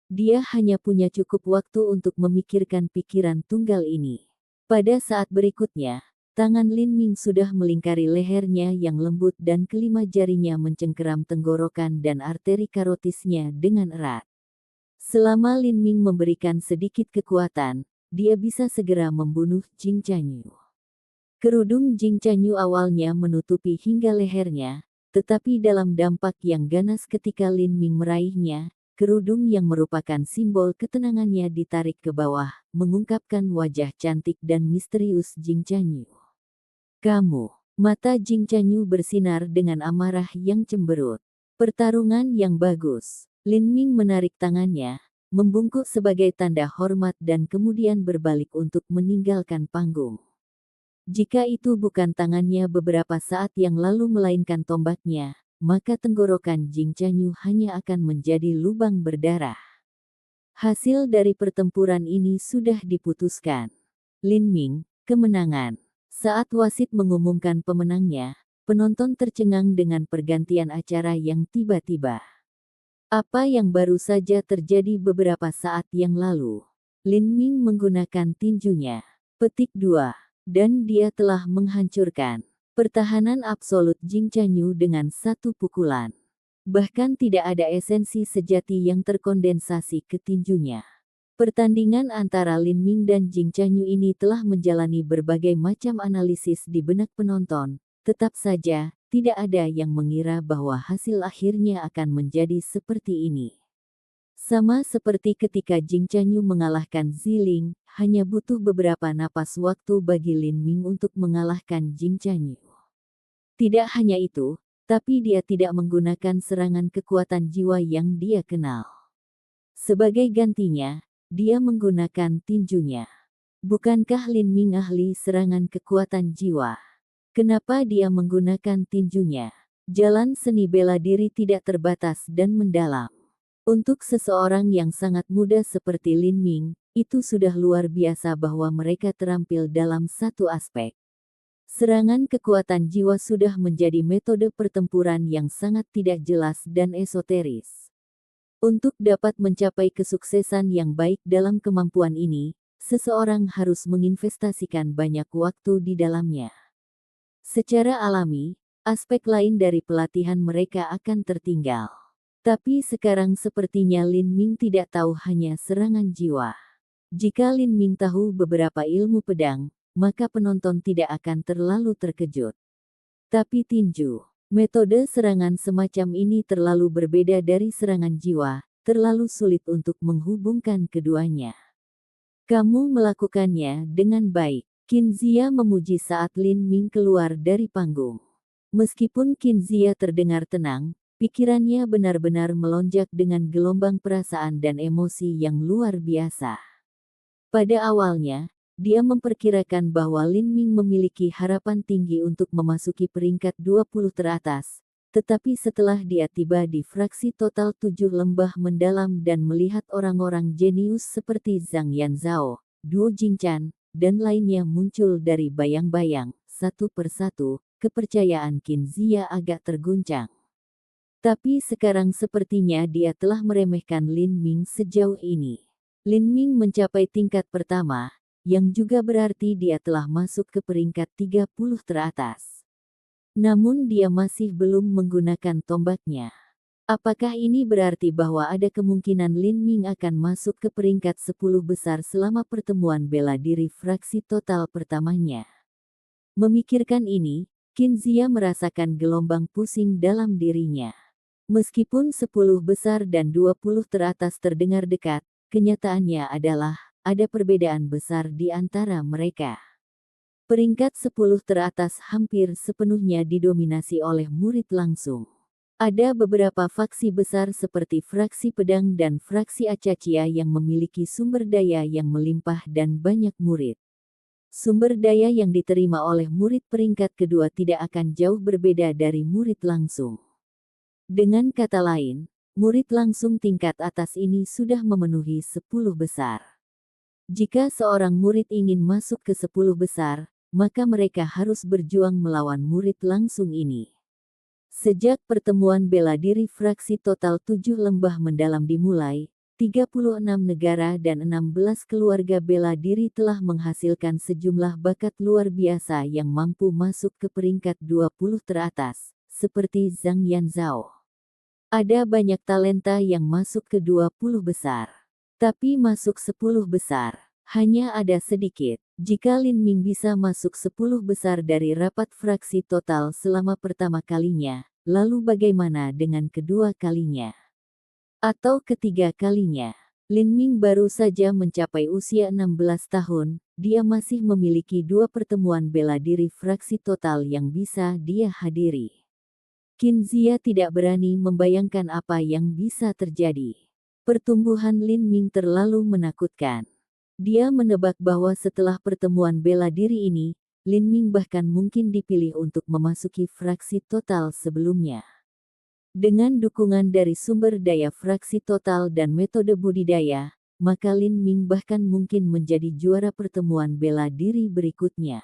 Dia hanya punya cukup waktu untuk memikirkan pikiran tunggal ini. Pada saat berikutnya, tangan Lin Ming sudah melingkari lehernya yang lembut dan kelima jarinya mencengkeram tenggorokan dan arteri karotisnya dengan erat. Selama Lin Ming memberikan sedikit kekuatan, dia bisa segera membunuh Jing Chanyu. Kerudung Jing Chanyu awalnya menutupi hingga lehernya, tetapi dalam dampak yang ganas ketika Lin Ming meraihnya, kerudung yang merupakan simbol ketenangannya ditarik ke bawah, mengungkapkan wajah cantik dan misterius Jing Chanyu. Kamu, mata Jing Chanyu bersinar dengan amarah yang cemberut. Pertarungan yang bagus. Lin Ming menarik tangannya, membungkuk sebagai tanda hormat dan kemudian berbalik untuk meninggalkan panggung. Jika itu bukan tangannya beberapa saat yang lalu melainkan tombaknya, maka tenggorokan Jing Chanyu hanya akan menjadi lubang berdarah. Hasil dari pertempuran ini sudah diputuskan. Lin Ming, kemenangan. Saat wasit mengumumkan pemenangnya, penonton tercengang dengan pergantian acara yang tiba-tiba. Apa yang baru saja terjadi beberapa saat yang lalu? Lin Ming menggunakan tinjunya. Petik 2. Dan dia telah menghancurkan pertahanan absolut Jing Chanyu dengan satu pukulan. Bahkan tidak ada esensi sejati yang terkondensasi ke tinjunya. Pertandingan antara Lin Ming dan Jing Chanyu ini telah menjalani berbagai macam analisis di benak penonton. Tetap saja, tidak ada yang mengira bahwa hasil akhirnya akan menjadi seperti ini. Sama seperti ketika Jing Chanyu mengalahkan Ziling, hanya butuh beberapa napas waktu bagi Lin Ming untuk mengalahkan Jing Chanyu. Tidak hanya itu, tapi dia tidak menggunakan serangan kekuatan jiwa yang dia kenal. Sebagai gantinya, dia menggunakan tinjunya. Bukankah Lin Ming ahli serangan kekuatan jiwa? Kenapa dia menggunakan tinjunya? Jalan seni bela diri tidak terbatas dan mendalam. Untuk seseorang yang sangat muda seperti Lin Ming, itu sudah luar biasa bahwa mereka terampil dalam satu aspek. Serangan kekuatan jiwa sudah menjadi metode pertempuran yang sangat tidak jelas dan esoteris. Untuk dapat mencapai kesuksesan yang baik dalam kemampuan ini, seseorang harus menginvestasikan banyak waktu di dalamnya. Secara alami, aspek lain dari pelatihan mereka akan tertinggal. Tapi sekarang sepertinya Lin Ming tidak tahu hanya serangan jiwa. Jika Lin Ming tahu beberapa ilmu pedang, maka penonton tidak akan terlalu terkejut. Tapi tinju, metode serangan semacam ini terlalu berbeda dari serangan jiwa, terlalu sulit untuk menghubungkan keduanya. Kamu melakukannya dengan baik. Qin Zia memuji saat Lin Ming keluar dari panggung. Meskipun Qin Zia terdengar tenang, pikirannya benar-benar melonjak dengan gelombang perasaan dan emosi yang luar biasa. Pada awalnya, dia memperkirakan bahwa Lin Ming memiliki harapan tinggi untuk memasuki peringkat 20 teratas. Tetapi setelah dia tiba di fraksi total 7 lembah mendalam dan melihat orang-orang jenius seperti Zhang Yanzhao, Duo Jingchan, dan lainnya muncul dari bayang-bayang, satu persatu, kepercayaan Qin Zia agak terguncang. Tapi sekarang sepertinya dia telah meremehkan Lin Ming sejauh ini. Lin Ming mencapai tingkat pertama, yang juga berarti dia telah masuk ke peringkat 30 teratas. Namun dia masih belum menggunakan tombaknya. Apakah ini berarti bahwa ada kemungkinan Lin Ming akan masuk ke peringkat 10 besar selama pertemuan bela diri fraksi total pertamanya? Memikirkan ini, Qin Zia merasakan gelombang pusing dalam dirinya. Meskipun 10 besar dan 20 teratas terdengar dekat, kenyataannya adalah ada perbedaan besar di antara mereka. Peringkat 10 teratas hampir sepenuhnya didominasi oleh murid langsung. Ada beberapa faksi besar seperti fraksi pedang dan fraksi Acacia yang memiliki sumber daya yang melimpah dan banyak murid. Sumber daya yang diterima oleh murid peringkat kedua tidak akan jauh berbeda dari murid langsung. Dengan kata lain, murid langsung tingkat atas ini sudah memenuhi 10 besar. Jika seorang murid ingin masuk ke 10 besar, maka mereka harus berjuang melawan murid langsung ini. Sejak pertemuan bela diri fraksi total 7 lembah mendalam dimulai, 36 negara dan 16 keluarga bela diri telah menghasilkan sejumlah bakat luar biasa yang mampu masuk ke peringkat 20 teratas, seperti Zhang Yanzhao. Ada banyak talenta yang masuk ke 20 besar. Tapi masuk 10 besar, hanya ada sedikit. Jika Lin Ming bisa masuk 10 besar dari rapat fraksi total selama pertama kalinya, lalu bagaimana dengan kedua kalinya? Atau ketiga kalinya? Lin Ming baru saja mencapai usia 16 tahun, dia masih memiliki 2 pertemuan bela diri fraksi total yang bisa dia hadiri. Qin Zia tidak berani membayangkan apa yang bisa terjadi. Pertumbuhan Lin Ming terlalu menakutkan. Dia menebak bahwa setelah pertemuan bela diri ini, Lin Ming bahkan mungkin dipilih untuk memasuki fraksi total sebelumnya. Dengan dukungan dari sumber daya fraksi total dan metode budidaya, maka Lin Ming bahkan mungkin menjadi juara pertemuan bela diri berikutnya.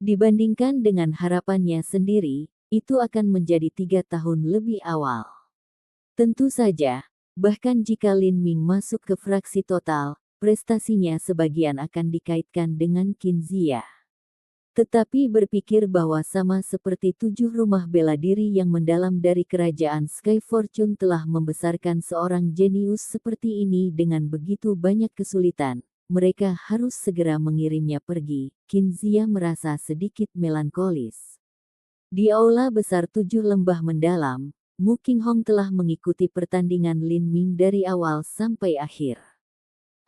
Dibandingkan dengan harapannya sendiri, itu akan menjadi 3 tahun lebih awal. Tentu saja, bahkan jika Lin Ming masuk ke fraksi total, prestasinya sebagian akan dikaitkan dengan Qin Zia. Tetapi berpikir bahwa sama seperti 7 rumah bela diri yang mendalam dari kerajaan Sky Fortune telah membesarkan seorang jenius seperti ini dengan begitu banyak kesulitan, mereka harus segera mengirimnya pergi. Qin Zia merasa sedikit melankolis. Di aula besar 7 lembah mendalam, Mu Qinghong telah mengikuti pertandingan Lin Ming dari awal sampai akhir.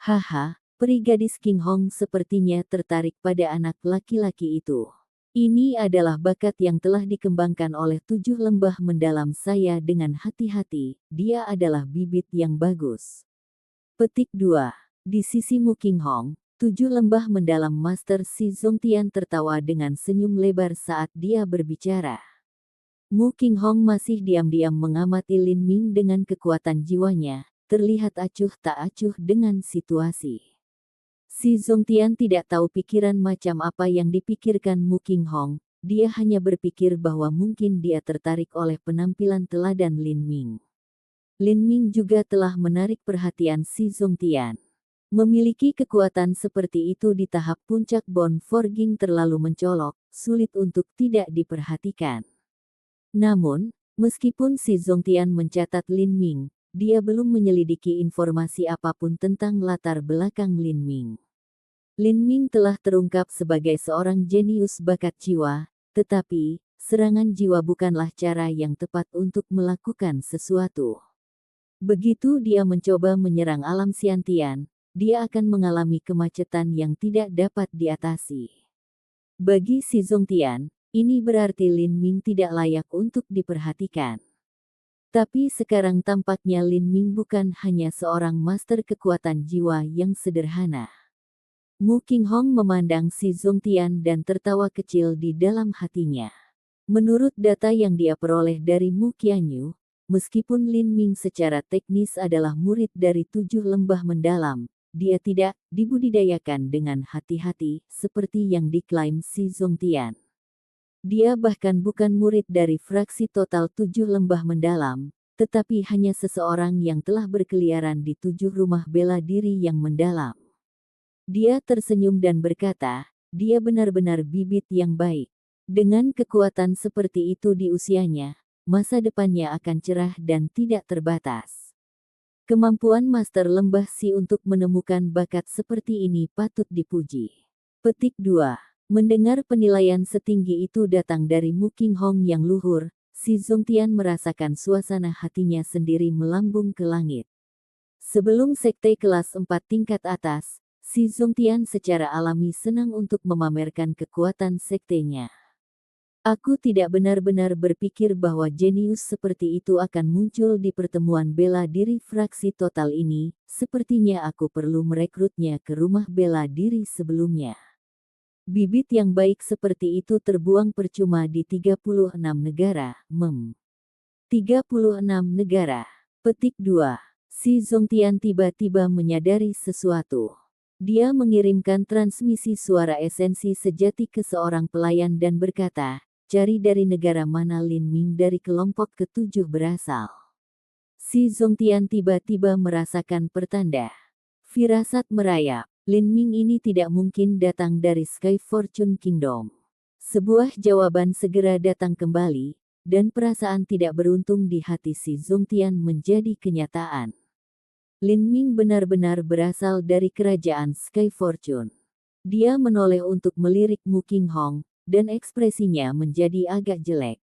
Haha, peri gadis Qinghong sepertinya tertarik pada anak laki-laki itu. Ini adalah bakat yang telah dikembangkan oleh 7 lembah mendalam saya dengan hati-hati, dia adalah bibit yang bagus. Petik 2. Di sisi Mu Qinghong, 7 lembah mendalam Master Si Zongtian tertawa dengan senyum lebar saat dia berbicara. Mu Qinghong masih diam-diam mengamati Lin Ming dengan kekuatan jiwanya, terlihat acuh tak acuh dengan situasi. Si Zongtian tidak tahu pikiran macam apa yang dipikirkan Mu Qinghong, dia hanya berpikir bahwa mungkin dia tertarik oleh penampilan teladan Lin Ming. Lin Ming juga telah menarik perhatian Si Zongtian. Memiliki kekuatan seperti itu di tahap puncak Bone Forging terlalu mencolok, sulit untuk tidak diperhatikan. Namun, meskipun Si Zongtian mencatat Lin Ming, dia belum menyelidiki informasi apapun tentang latar belakang Lin Ming. Lin Ming telah terungkap sebagai seorang jenius bakat jiwa, tetapi, serangan jiwa bukanlah cara yang tepat untuk melakukan sesuatu. Begitu dia mencoba menyerang alam Xiantian, dia akan mengalami kemacetan yang tidak dapat diatasi. Bagi si Zongtian, ini berarti Lin Ming tidak layak untuk diperhatikan. Tapi sekarang tampaknya Lin Ming bukan hanya seorang master kekuatan jiwa yang sederhana. Mu Qinghong memandang si Zongtian dan tertawa kecil di dalam hatinya. Menurut data yang dia peroleh dari Mu Qianyu, meskipun Lin Ming secara teknis adalah murid dari 7 lembah mendalam, dia tidak dibudidayakan dengan hati-hati seperti yang diklaim si Zongtian. Dia bahkan bukan murid dari fraksi total 7 lembah mendalam, tetapi hanya seseorang yang telah berkeliaran di 7 rumah bela diri yang mendalam. Dia tersenyum dan berkata, dia benar-benar bibit yang baik. Dengan kekuatan seperti itu di usianya, masa depannya akan cerah dan tidak terbatas. Kemampuan Master Lembah Si untuk menemukan bakat seperti ini patut dipuji. Petik 2. Mendengar penilaian setinggi itu datang dari Mu Qinghong yang luhur, si Zongtian merasakan suasana hatinya sendiri melambung ke langit. Sebelum sekte kelas 4 tingkat atas, si Zongtian secara alami senang untuk memamerkan kekuatan sektenya. Aku tidak benar-benar berpikir bahwa jenius seperti itu akan muncul di pertemuan bela diri fraksi total ini, sepertinya aku perlu merekrutnya ke rumah bela diri sebelumnya. Bibit yang baik seperti itu terbuang percuma di 36 negara, 36 negara. Petik 2. Si Zongtian tiba-tiba menyadari sesuatu. Dia mengirimkan transmisi suara esensi sejati ke seorang pelayan dan berkata, cari dari negara mana Lin Ming dari kelompok ke-7 berasal. Si Zongtian tiba-tiba merasakan pertanda. Firasat merayap, Lin Ming ini tidak mungkin datang dari Sky Fortune Kingdom. Sebuah jawaban segera datang kembali, dan perasaan tidak beruntung di hati si Zongtian menjadi kenyataan. Lin Ming benar-benar berasal dari kerajaan Sky Fortune. Dia menoleh untuk melirik Mu Qinghong, dan ekspresinya menjadi agak jelek.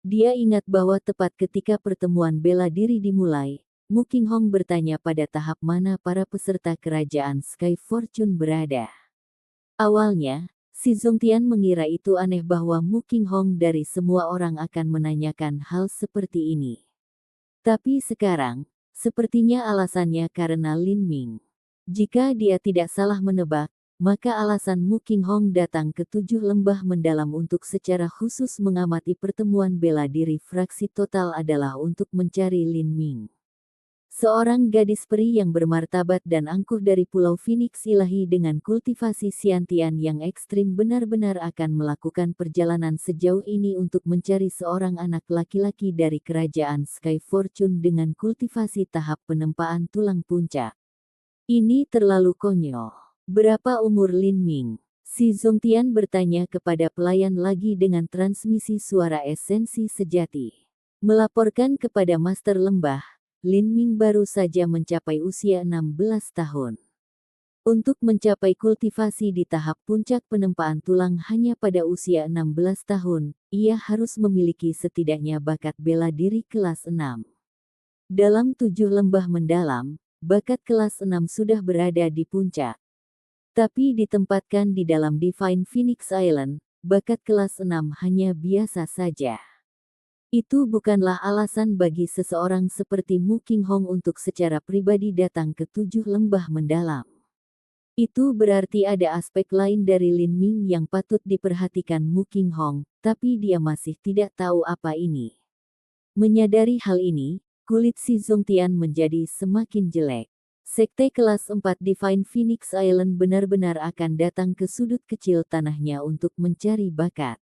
Dia ingat bahwa tepat ketika pertemuan bela diri dimulai, Mu Qinghong bertanya pada tahap mana para peserta kerajaan Sky Fortune berada. Awalnya, si Zongtian mengira itu aneh bahwa Mu Qinghong dari semua orang akan menanyakan hal seperti ini. Tapi sekarang, sepertinya alasannya karena Lin Ming. Jika dia tidak salah menebak, maka alasan Mu Qinghong datang ke 7 lembah mendalam untuk secara khusus mengamati pertemuan bela diri fraksi total adalah untuk mencari Lin Ming. Seorang gadis peri yang bermartabat dan angkuh dari Pulau Phoenix Ilahi dengan kultivasi Xiantian yang ekstrim benar-benar akan melakukan perjalanan sejauh ini untuk mencari seorang anak laki-laki dari kerajaan Sky Fortune dengan kultivasi tahap penempaan tulang puncak. Ini terlalu konyol. Berapa umur Lin Ming? Si Zongtian bertanya kepada pelayan lagi dengan transmisi suara esensi sejati. Melaporkan kepada Master Lembah, Lin Ming baru saja mencapai usia 16 tahun. Untuk mencapai kultivasi di tahap puncak penempaan tulang hanya pada usia 16 tahun, ia harus memiliki setidaknya bakat bela diri kelas 6. Dalam 7 lembah mendalam, bakat kelas 6 sudah berada di puncak. Tapi ditempatkan di dalam Divine Phoenix Island, bakat kelas 6 hanya biasa saja. Itu bukanlah alasan bagi seseorang seperti Mu Qinghong untuk secara pribadi datang ke 7 lembah mendalam. Itu berarti ada aspek lain dari Lin Ming yang patut diperhatikan Mu Qinghong, tapi dia masih tidak tahu apa ini. Menyadari hal ini, kulit si Zongtian menjadi semakin jelek. Sekte kelas 4 Divine Phoenix Island benar-benar akan datang ke sudut kecil tanahnya untuk mencari bakat.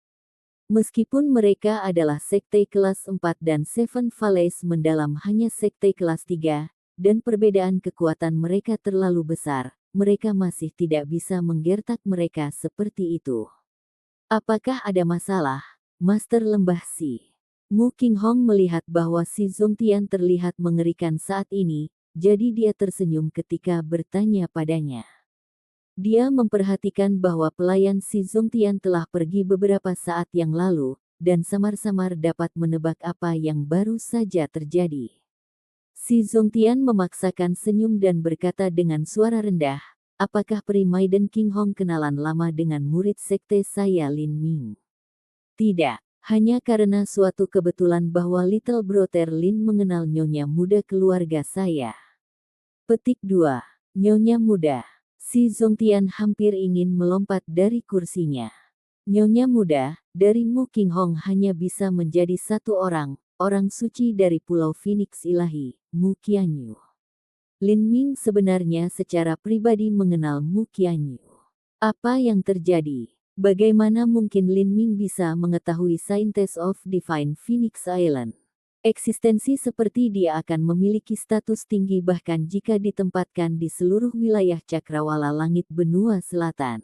Meskipun mereka adalah sekte kelas 4 dan Seven Valleys mendalam hanya sekte kelas 3, dan perbedaan kekuatan mereka terlalu besar, mereka masih tidak bisa menggertak mereka seperti itu. Apakah ada masalah, Master Lembah Si? Mu Qinghong melihat bahwa si Zongtian terlihat mengerikan saat ini, jadi dia tersenyum ketika bertanya padanya. Dia memperhatikan bahwa pelayan si Zongtian telah pergi beberapa saat yang lalu, dan samar-samar dapat menebak apa yang baru saja terjadi. Si Zongtian memaksakan senyum dan berkata dengan suara rendah, apakah Peri Maiden King Hong kenalan lama dengan murid sekte saya Lin Ming? Tidak, hanya karena suatu kebetulan bahwa Little Brother Lin mengenal nyonya muda keluarga saya. Petik 2. Nyonya muda. Si Zongtian hampir ingin melompat dari kursinya. Nyonya muda, dari Mu King Hong hanya bisa menjadi satu orang, orang suci dari Pulau Phoenix Ilahi, Mu Qianyu. Lin Ming sebenarnya secara pribadi mengenal Mu Qianyu. Apa yang terjadi? Bagaimana mungkin Lin Ming bisa mengetahui Scientist of Divine Phoenix Island? Eksistensi seperti dia akan memiliki status tinggi bahkan jika ditempatkan di seluruh wilayah cakrawala langit benua selatan.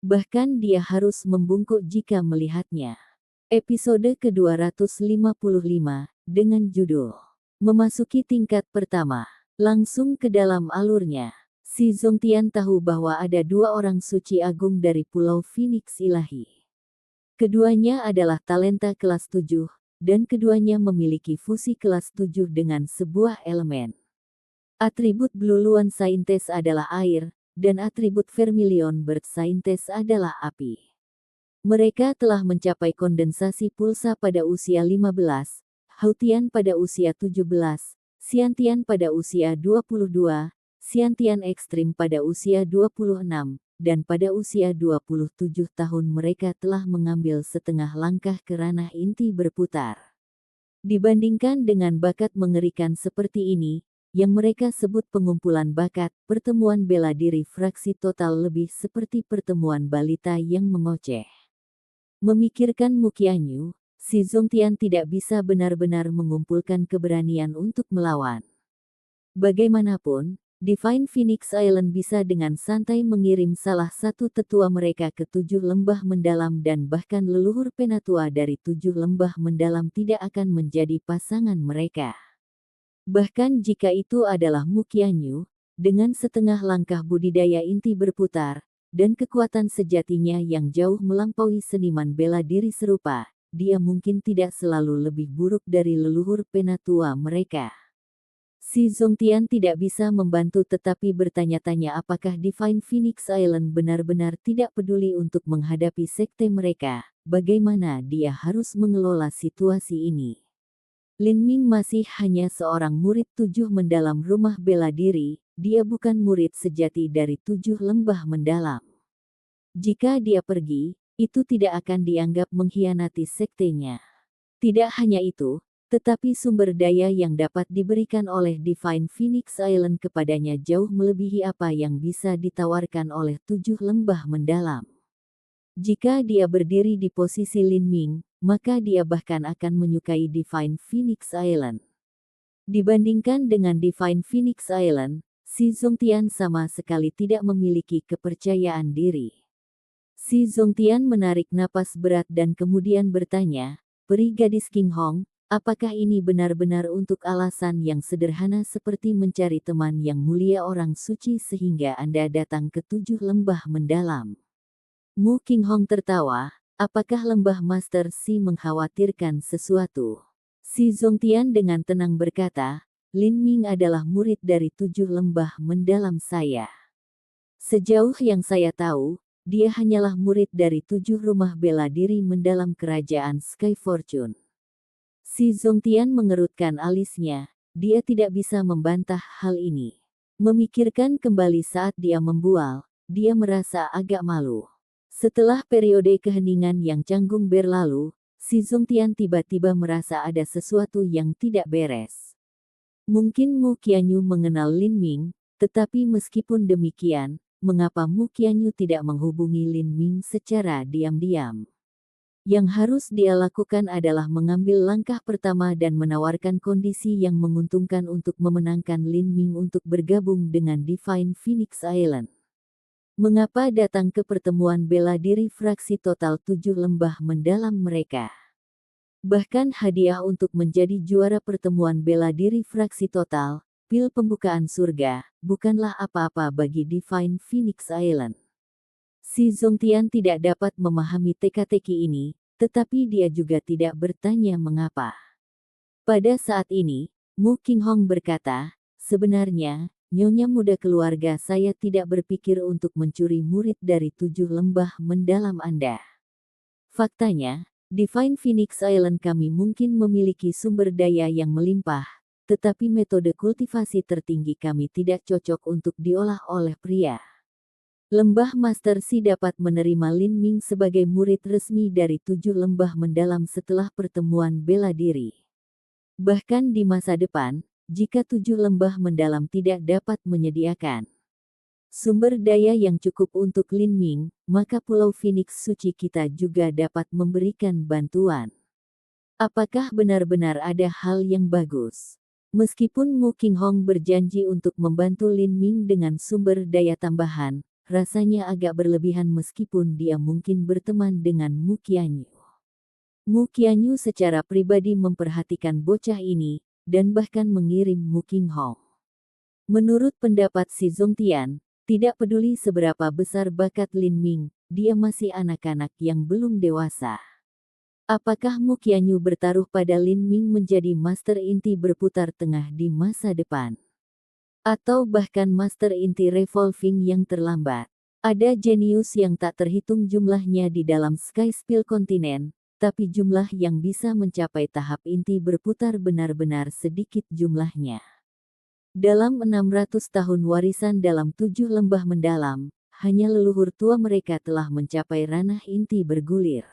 Bahkan dia harus membungkuk jika melihatnya. Episode ke-255 dengan judul Memasuki Tingkat Pertama. Langsung ke dalam alurnya. Si Zongtian tahu bahwa ada dua orang suci agung dari Pulau Phoenix Ilahi. Keduanya adalah talenta kelas 7, dan keduanya memiliki fusi kelas 7 dengan sebuah elemen. Atribut Bluluan Saintes adalah air, dan atribut Vermilion Bird Saintes adalah api. Mereka telah mencapai kondensasi pulsa pada usia 15, Hautian pada usia 17, Xiantian pada usia 22, Xiantian Ekstrim pada usia 26, dan pada usia 27 tahun mereka telah mengambil setengah langkah ke ranah inti berputar. Dibandingkan dengan bakat mengerikan seperti ini, yang mereka sebut pengumpulan bakat, pertemuan bela diri fraksi total lebih seperti pertemuan balita yang mengoceh. Memikirkan Mu Qianyu, si Zongtian tidak bisa benar-benar mengumpulkan keberanian untuk melawan. Bagaimanapun, Divine Phoenix Island bisa dengan santai mengirim salah satu tetua mereka ke 7 lembah mendalam dan bahkan leluhur penatua dari 7 lembah mendalam tidak akan menjadi pasangan mereka. Bahkan jika itu adalah Mu Qianyu, dengan setengah langkah budidaya inti berputar, dan kekuatan sejatinya yang jauh melampaui seniman bela diri serupa, dia mungkin tidak selalu lebih buruk dari leluhur penatua mereka. Si Zongtian tidak bisa membantu tetapi bertanya-tanya apakah Divine Phoenix Island benar-benar tidak peduli untuk menghadapi sekte mereka, bagaimana dia harus mengelola situasi ini. Lin Ming masih hanya seorang murid 7 mendalam rumah bela diri, dia bukan murid sejati dari 7 lembah mendalam. Jika dia pergi, itu tidak akan dianggap mengkhianati sektenya. Tidak hanya itu, tetapi sumber daya yang dapat diberikan oleh Divine Phoenix Island kepadanya jauh melebihi apa yang bisa ditawarkan oleh 7 lembah mendalam. Jika dia berdiri di posisi Lin Ming, maka dia bahkan akan menyukai Divine Phoenix Island. Dibandingkan dengan Divine Phoenix Island, si Zongtian sama sekali tidak memiliki kepercayaan diri. Si Zongtian menarik napas berat dan kemudian bertanya, Peri Gadis King Hong, apakah ini benar-benar untuk alasan yang sederhana seperti mencari teman yang mulia orang suci sehingga Anda datang ke 7 lembah mendalam? Mu King Hong tertawa, apakah lembah Master Si mengkhawatirkan sesuatu? Si Zongtian dengan tenang berkata, Lin Ming adalah murid dari 7 lembah mendalam saya. Sejauh yang saya tahu, dia hanyalah murid dari 7 rumah bela diri mendalam kerajaan Sky Fortune. Si Zongtian mengerutkan alisnya, dia tidak bisa membantah hal ini. Memikirkan kembali saat dia membual, dia merasa agak malu. Setelah periode keheningan yang canggung berlalu, si Zongtian tiba-tiba merasa ada sesuatu yang tidak beres. Mungkin Mu Qianyu mengenal Lin Ming, tetapi meskipun demikian, mengapa Mu Qianyu tidak menghubungi Lin Ming secara diam-diam? Yang harus dia lakukan adalah mengambil langkah pertama dan menawarkan kondisi yang menguntungkan untuk memenangkan Lin Ming untuk bergabung dengan Divine Phoenix Island. Mengapa datang ke pertemuan bela diri fraksi total 7 lembah mendalam mereka? Bahkan hadiah untuk menjadi juara pertemuan bela diri fraksi total, pil pembukaan surga, bukanlah apa-apa bagi Divine Phoenix Island. Si Zongtian tidak dapat memahami teka-teki ini, tetapi dia juga tidak bertanya mengapa. Pada saat ini, Mu Qinghong berkata, sebenarnya, Nyonya muda keluarga saya tidak berpikir untuk mencuri murid dari 7 lembah mendalam Anda. Faktanya, Divine Phoenix Island kami mungkin memiliki sumber daya yang melimpah, tetapi metode kultivasi tertinggi kami tidak cocok untuk diolah oleh pria. Lembah Master Si dapat menerima Lin Ming sebagai murid resmi dari 7 lembah mendalam setelah pertemuan bela diri. Bahkan di masa depan, jika 7 lembah mendalam tidak dapat menyediakan sumber daya yang cukup untuk Lin Ming, maka Pulau Phoenix Suci kita juga dapat memberikan bantuan. Apakah benar-benar ada hal yang bagus? Meskipun Mu Qinghong berjanji untuk membantu Lin Ming dengan sumber daya tambahan, rasanya agak berlebihan meskipun dia mungkin berteman dengan Mu Qianyu. Mu Qianyu secara pribadi memperhatikan bocah ini, dan bahkan mengirim Mu Qinghong. Menurut pendapat Si Zongtian, tidak peduli seberapa besar bakat Lin Ming, dia masih anak-anak yang belum dewasa. Apakah Mu Qianyu bertaruh pada Lin Ming menjadi Master Inti berputar tengah di masa depan? Atau bahkan Master Inti Revolving yang terlambat? Ada jenius yang tak terhitung jumlahnya di dalam Sky Spill Continent, tapi jumlah yang bisa mencapai tahap inti berputar benar-benar sedikit jumlahnya. Dalam 600 tahun warisan dalam 7 lembah mendalam, hanya leluhur tua mereka telah mencapai ranah inti bergulir.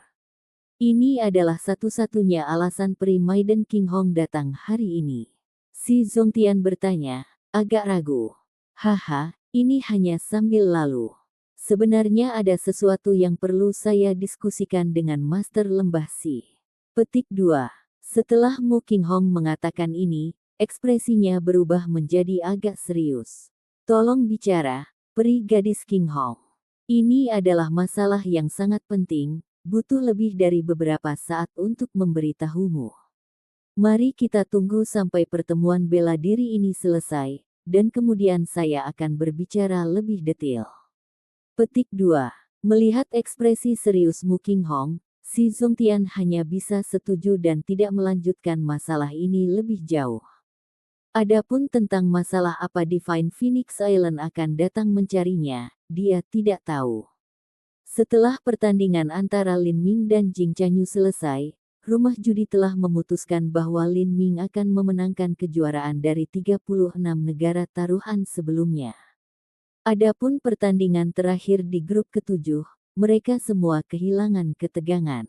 Ini adalah satu-satunya alasan Pri Maiden Qinghong datang hari ini. Si Zongtian bertanya, agak ragu. Haha, ini hanya sambil lalu. Sebenarnya ada sesuatu yang perlu saya diskusikan dengan Master Lembah Si. Petik 2. Setelah Mu Qinghong mengatakan ini, ekspresinya berubah menjadi agak serius. Tolong bicara, Pri Gadis Qinghong. Ini adalah masalah yang sangat penting, butuh lebih dari beberapa saat untuk memberitahumu. Mari kita tunggu sampai pertemuan bela diri ini selesai, dan kemudian saya akan berbicara lebih detail. Petik 2. Melihat ekspresi serius Mu Qinghong, Si Zongtian hanya bisa setuju dan tidak melanjutkan masalah ini lebih jauh. Adapun tentang masalah apa Divine Phoenix Island akan datang mencarinya, dia tidak tahu. Setelah pertandingan antara Lin Ming dan Jing Chanyu selesai, rumah judi telah memutuskan bahwa Lin Ming akan memenangkan kejuaraan dari 36 negara taruhan sebelumnya. Adapun pertandingan terakhir di grup ketujuh, mereka semua kehilangan ketegangan.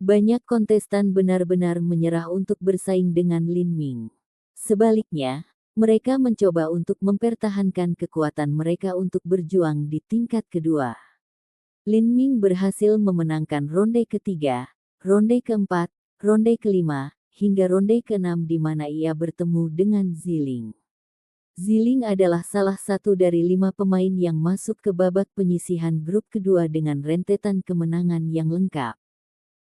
Banyak kontestan benar-benar menyerah untuk bersaing dengan Lin Ming. Sebaliknya, mereka mencoba untuk mempertahankan kekuatan mereka untuk berjuang di tingkat kedua. Lin Ming berhasil memenangkan ronde ketiga, ronde keempat, ronde kelima, hingga ronde keenam di mana ia bertemu dengan Ziling. Ziling adalah salah satu dari 5 pemain yang masuk ke babak penyisihan grup kedua dengan rentetan kemenangan yang lengkap.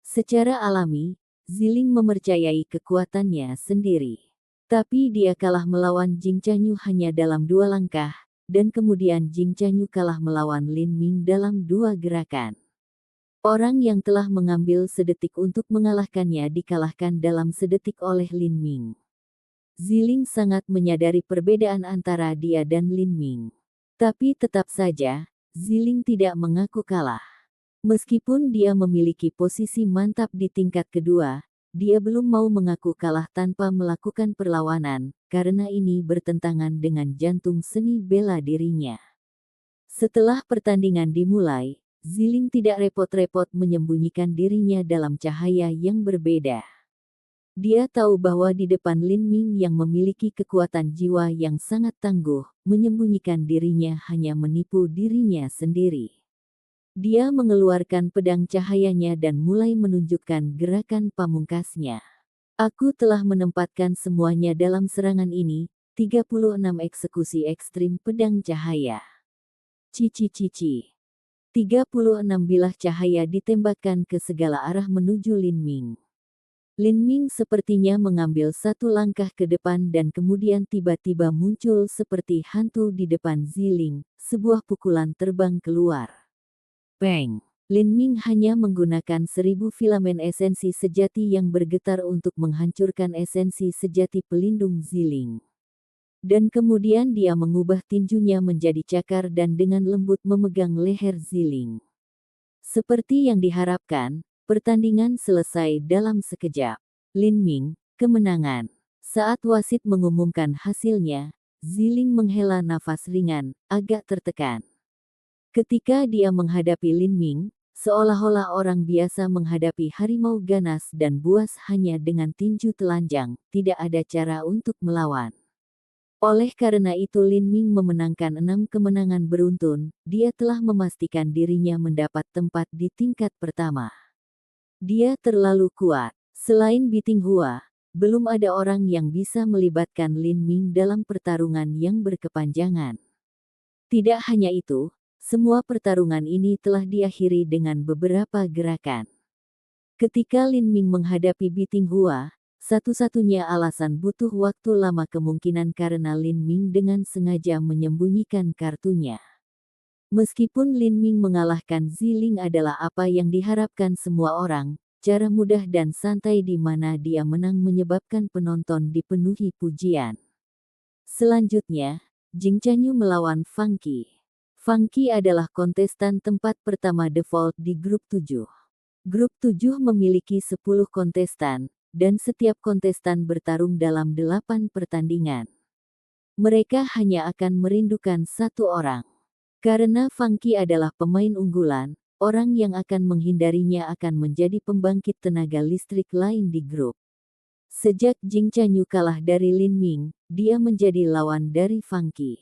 Secara alami, Ziling mempercayai kekuatannya sendiri. Tapi dia kalah melawan Jing Chanyu hanya dalam 2 langkah, dan kemudian Jing Chanyu kalah melawan Lin Ming dalam 2 gerakan. Orang yang telah mengambil sedetik untuk mengalahkannya dikalahkan dalam sedetik oleh Lin Ming. Ziling sangat menyadari perbedaan antara dia dan Lin Ming. Tapi tetap saja, Ziling tidak mengaku kalah. Meskipun dia memiliki posisi mantap di tingkat kedua, dia belum mau mengaku kalah tanpa melakukan perlawanan, karena ini bertentangan dengan jantung seni bela dirinya. Setelah pertandingan dimulai, Ziling tidak repot-repot menyembunyikan dirinya dalam cahaya yang berbeda. Dia tahu bahwa di depan Lin Ming yang memiliki kekuatan jiwa yang sangat tangguh, menyembunyikan dirinya hanya menipu dirinya sendiri. Dia mengeluarkan pedang cahayanya dan mulai menunjukkan gerakan pamungkasnya. Aku telah menempatkan semuanya dalam serangan ini, 36 eksekusi ekstrim pedang cahaya. Cici-cici. 36 bilah cahaya ditembakkan ke segala arah menuju Lin Ming. Lin Ming sepertinya mengambil satu langkah ke depan dan kemudian tiba-tiba muncul seperti hantu di depan Ziling, sebuah pukulan terbang keluar. Bang! Lin Ming hanya menggunakan 1000 filamen esensi sejati yang bergetar untuk menghancurkan esensi sejati pelindung Ziling. Dan kemudian dia mengubah tinjunya menjadi cakar dan dengan lembut memegang leher Ziling. Seperti yang diharapkan, pertandingan selesai dalam sekejap. Lin Ming, kemenangan. Saat wasit mengumumkan hasilnya, Ziling menghela nafas ringan, agak tertekan. Ketika dia menghadapi Lin Ming, seolah-olah orang biasa menghadapi harimau ganas dan buas hanya dengan tinju telanjang, tidak ada cara untuk melawan. Oleh karena itu Lin Ming memenangkan 6 kemenangan beruntun, dia telah memastikan dirinya mendapat tempat di tingkat pertama. Dia terlalu kuat. Selain Biting Hua, belum ada orang yang bisa melibatkan Lin Ming dalam pertarungan yang berkepanjangan. Tidak hanya itu, semua pertarungan ini telah diakhiri dengan beberapa gerakan. Ketika Lin Ming menghadapi Biting Hua, satu-satunya alasan butuh waktu lama kemungkinan karena Lin Ming dengan sengaja menyembunyikan kartunya. Meskipun Lin Ming mengalahkan Ziling adalah apa yang diharapkan semua orang, cara mudah dan santai di mana dia menang menyebabkan penonton dipenuhi pujian. Selanjutnya, Jing Chanyu melawan Funky. Funky adalah kontestan tempat pertama default di grup 7. Grup 7 memiliki 10 kontestan, dan setiap kontestan bertarung dalam 8 pertandingan. Mereka hanya akan merindukan satu orang. Karena Funky adalah pemain unggulan, orang yang akan menghindarinya akan menjadi pembangkit tenaga listrik lain di grup. Sejak Jing Chanyu kalah dari Lin Ming, dia menjadi lawan dari Funky.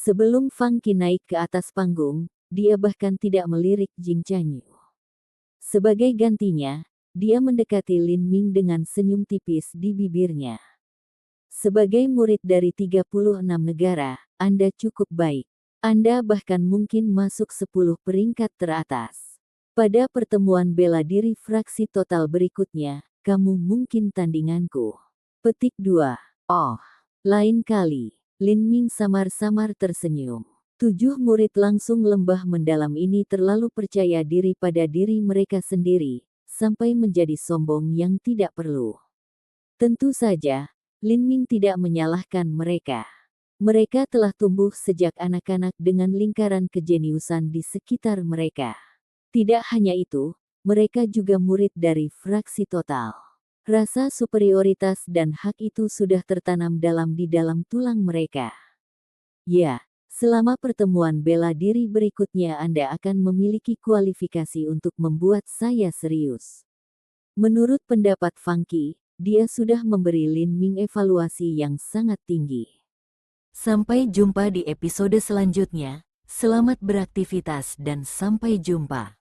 Sebelum Funky naik ke atas panggung, dia bahkan tidak melirik Jing Chanyu. Sebagai gantinya, dia mendekati Lin Ming dengan senyum tipis di bibirnya. Sebagai murid dari 36 negara, Anda cukup baik. Anda bahkan mungkin masuk 10 peringkat teratas. Pada pertemuan bela diri fraksi total berikutnya, kamu mungkin tandinganku. Petik 2. Oh, lain kali. Lin Ming samar-samar tersenyum. 7 murid langsung lembah mendalam ini terlalu percaya diri pada diri mereka sendiri, sampai menjadi sombong yang tidak perlu. Tentu saja, Lin Ming tidak menyalahkan mereka. Mereka telah tumbuh sejak anak-anak dengan lingkaran kejeniusan di sekitar mereka. Tidak hanya itu, mereka juga murid dari fraksi total. Rasa superioritas dan hak itu sudah tertanam dalam di dalam tulang mereka. Ya, selama pertemuan bela diri berikutnya Anda akan memiliki kualifikasi untuk membuat saya serius. Menurut pendapat Funky, dia sudah memberi Lin Ming evaluasi yang sangat tinggi. Sampai jumpa di episode selanjutnya, selamat beraktivitas dan sampai jumpa.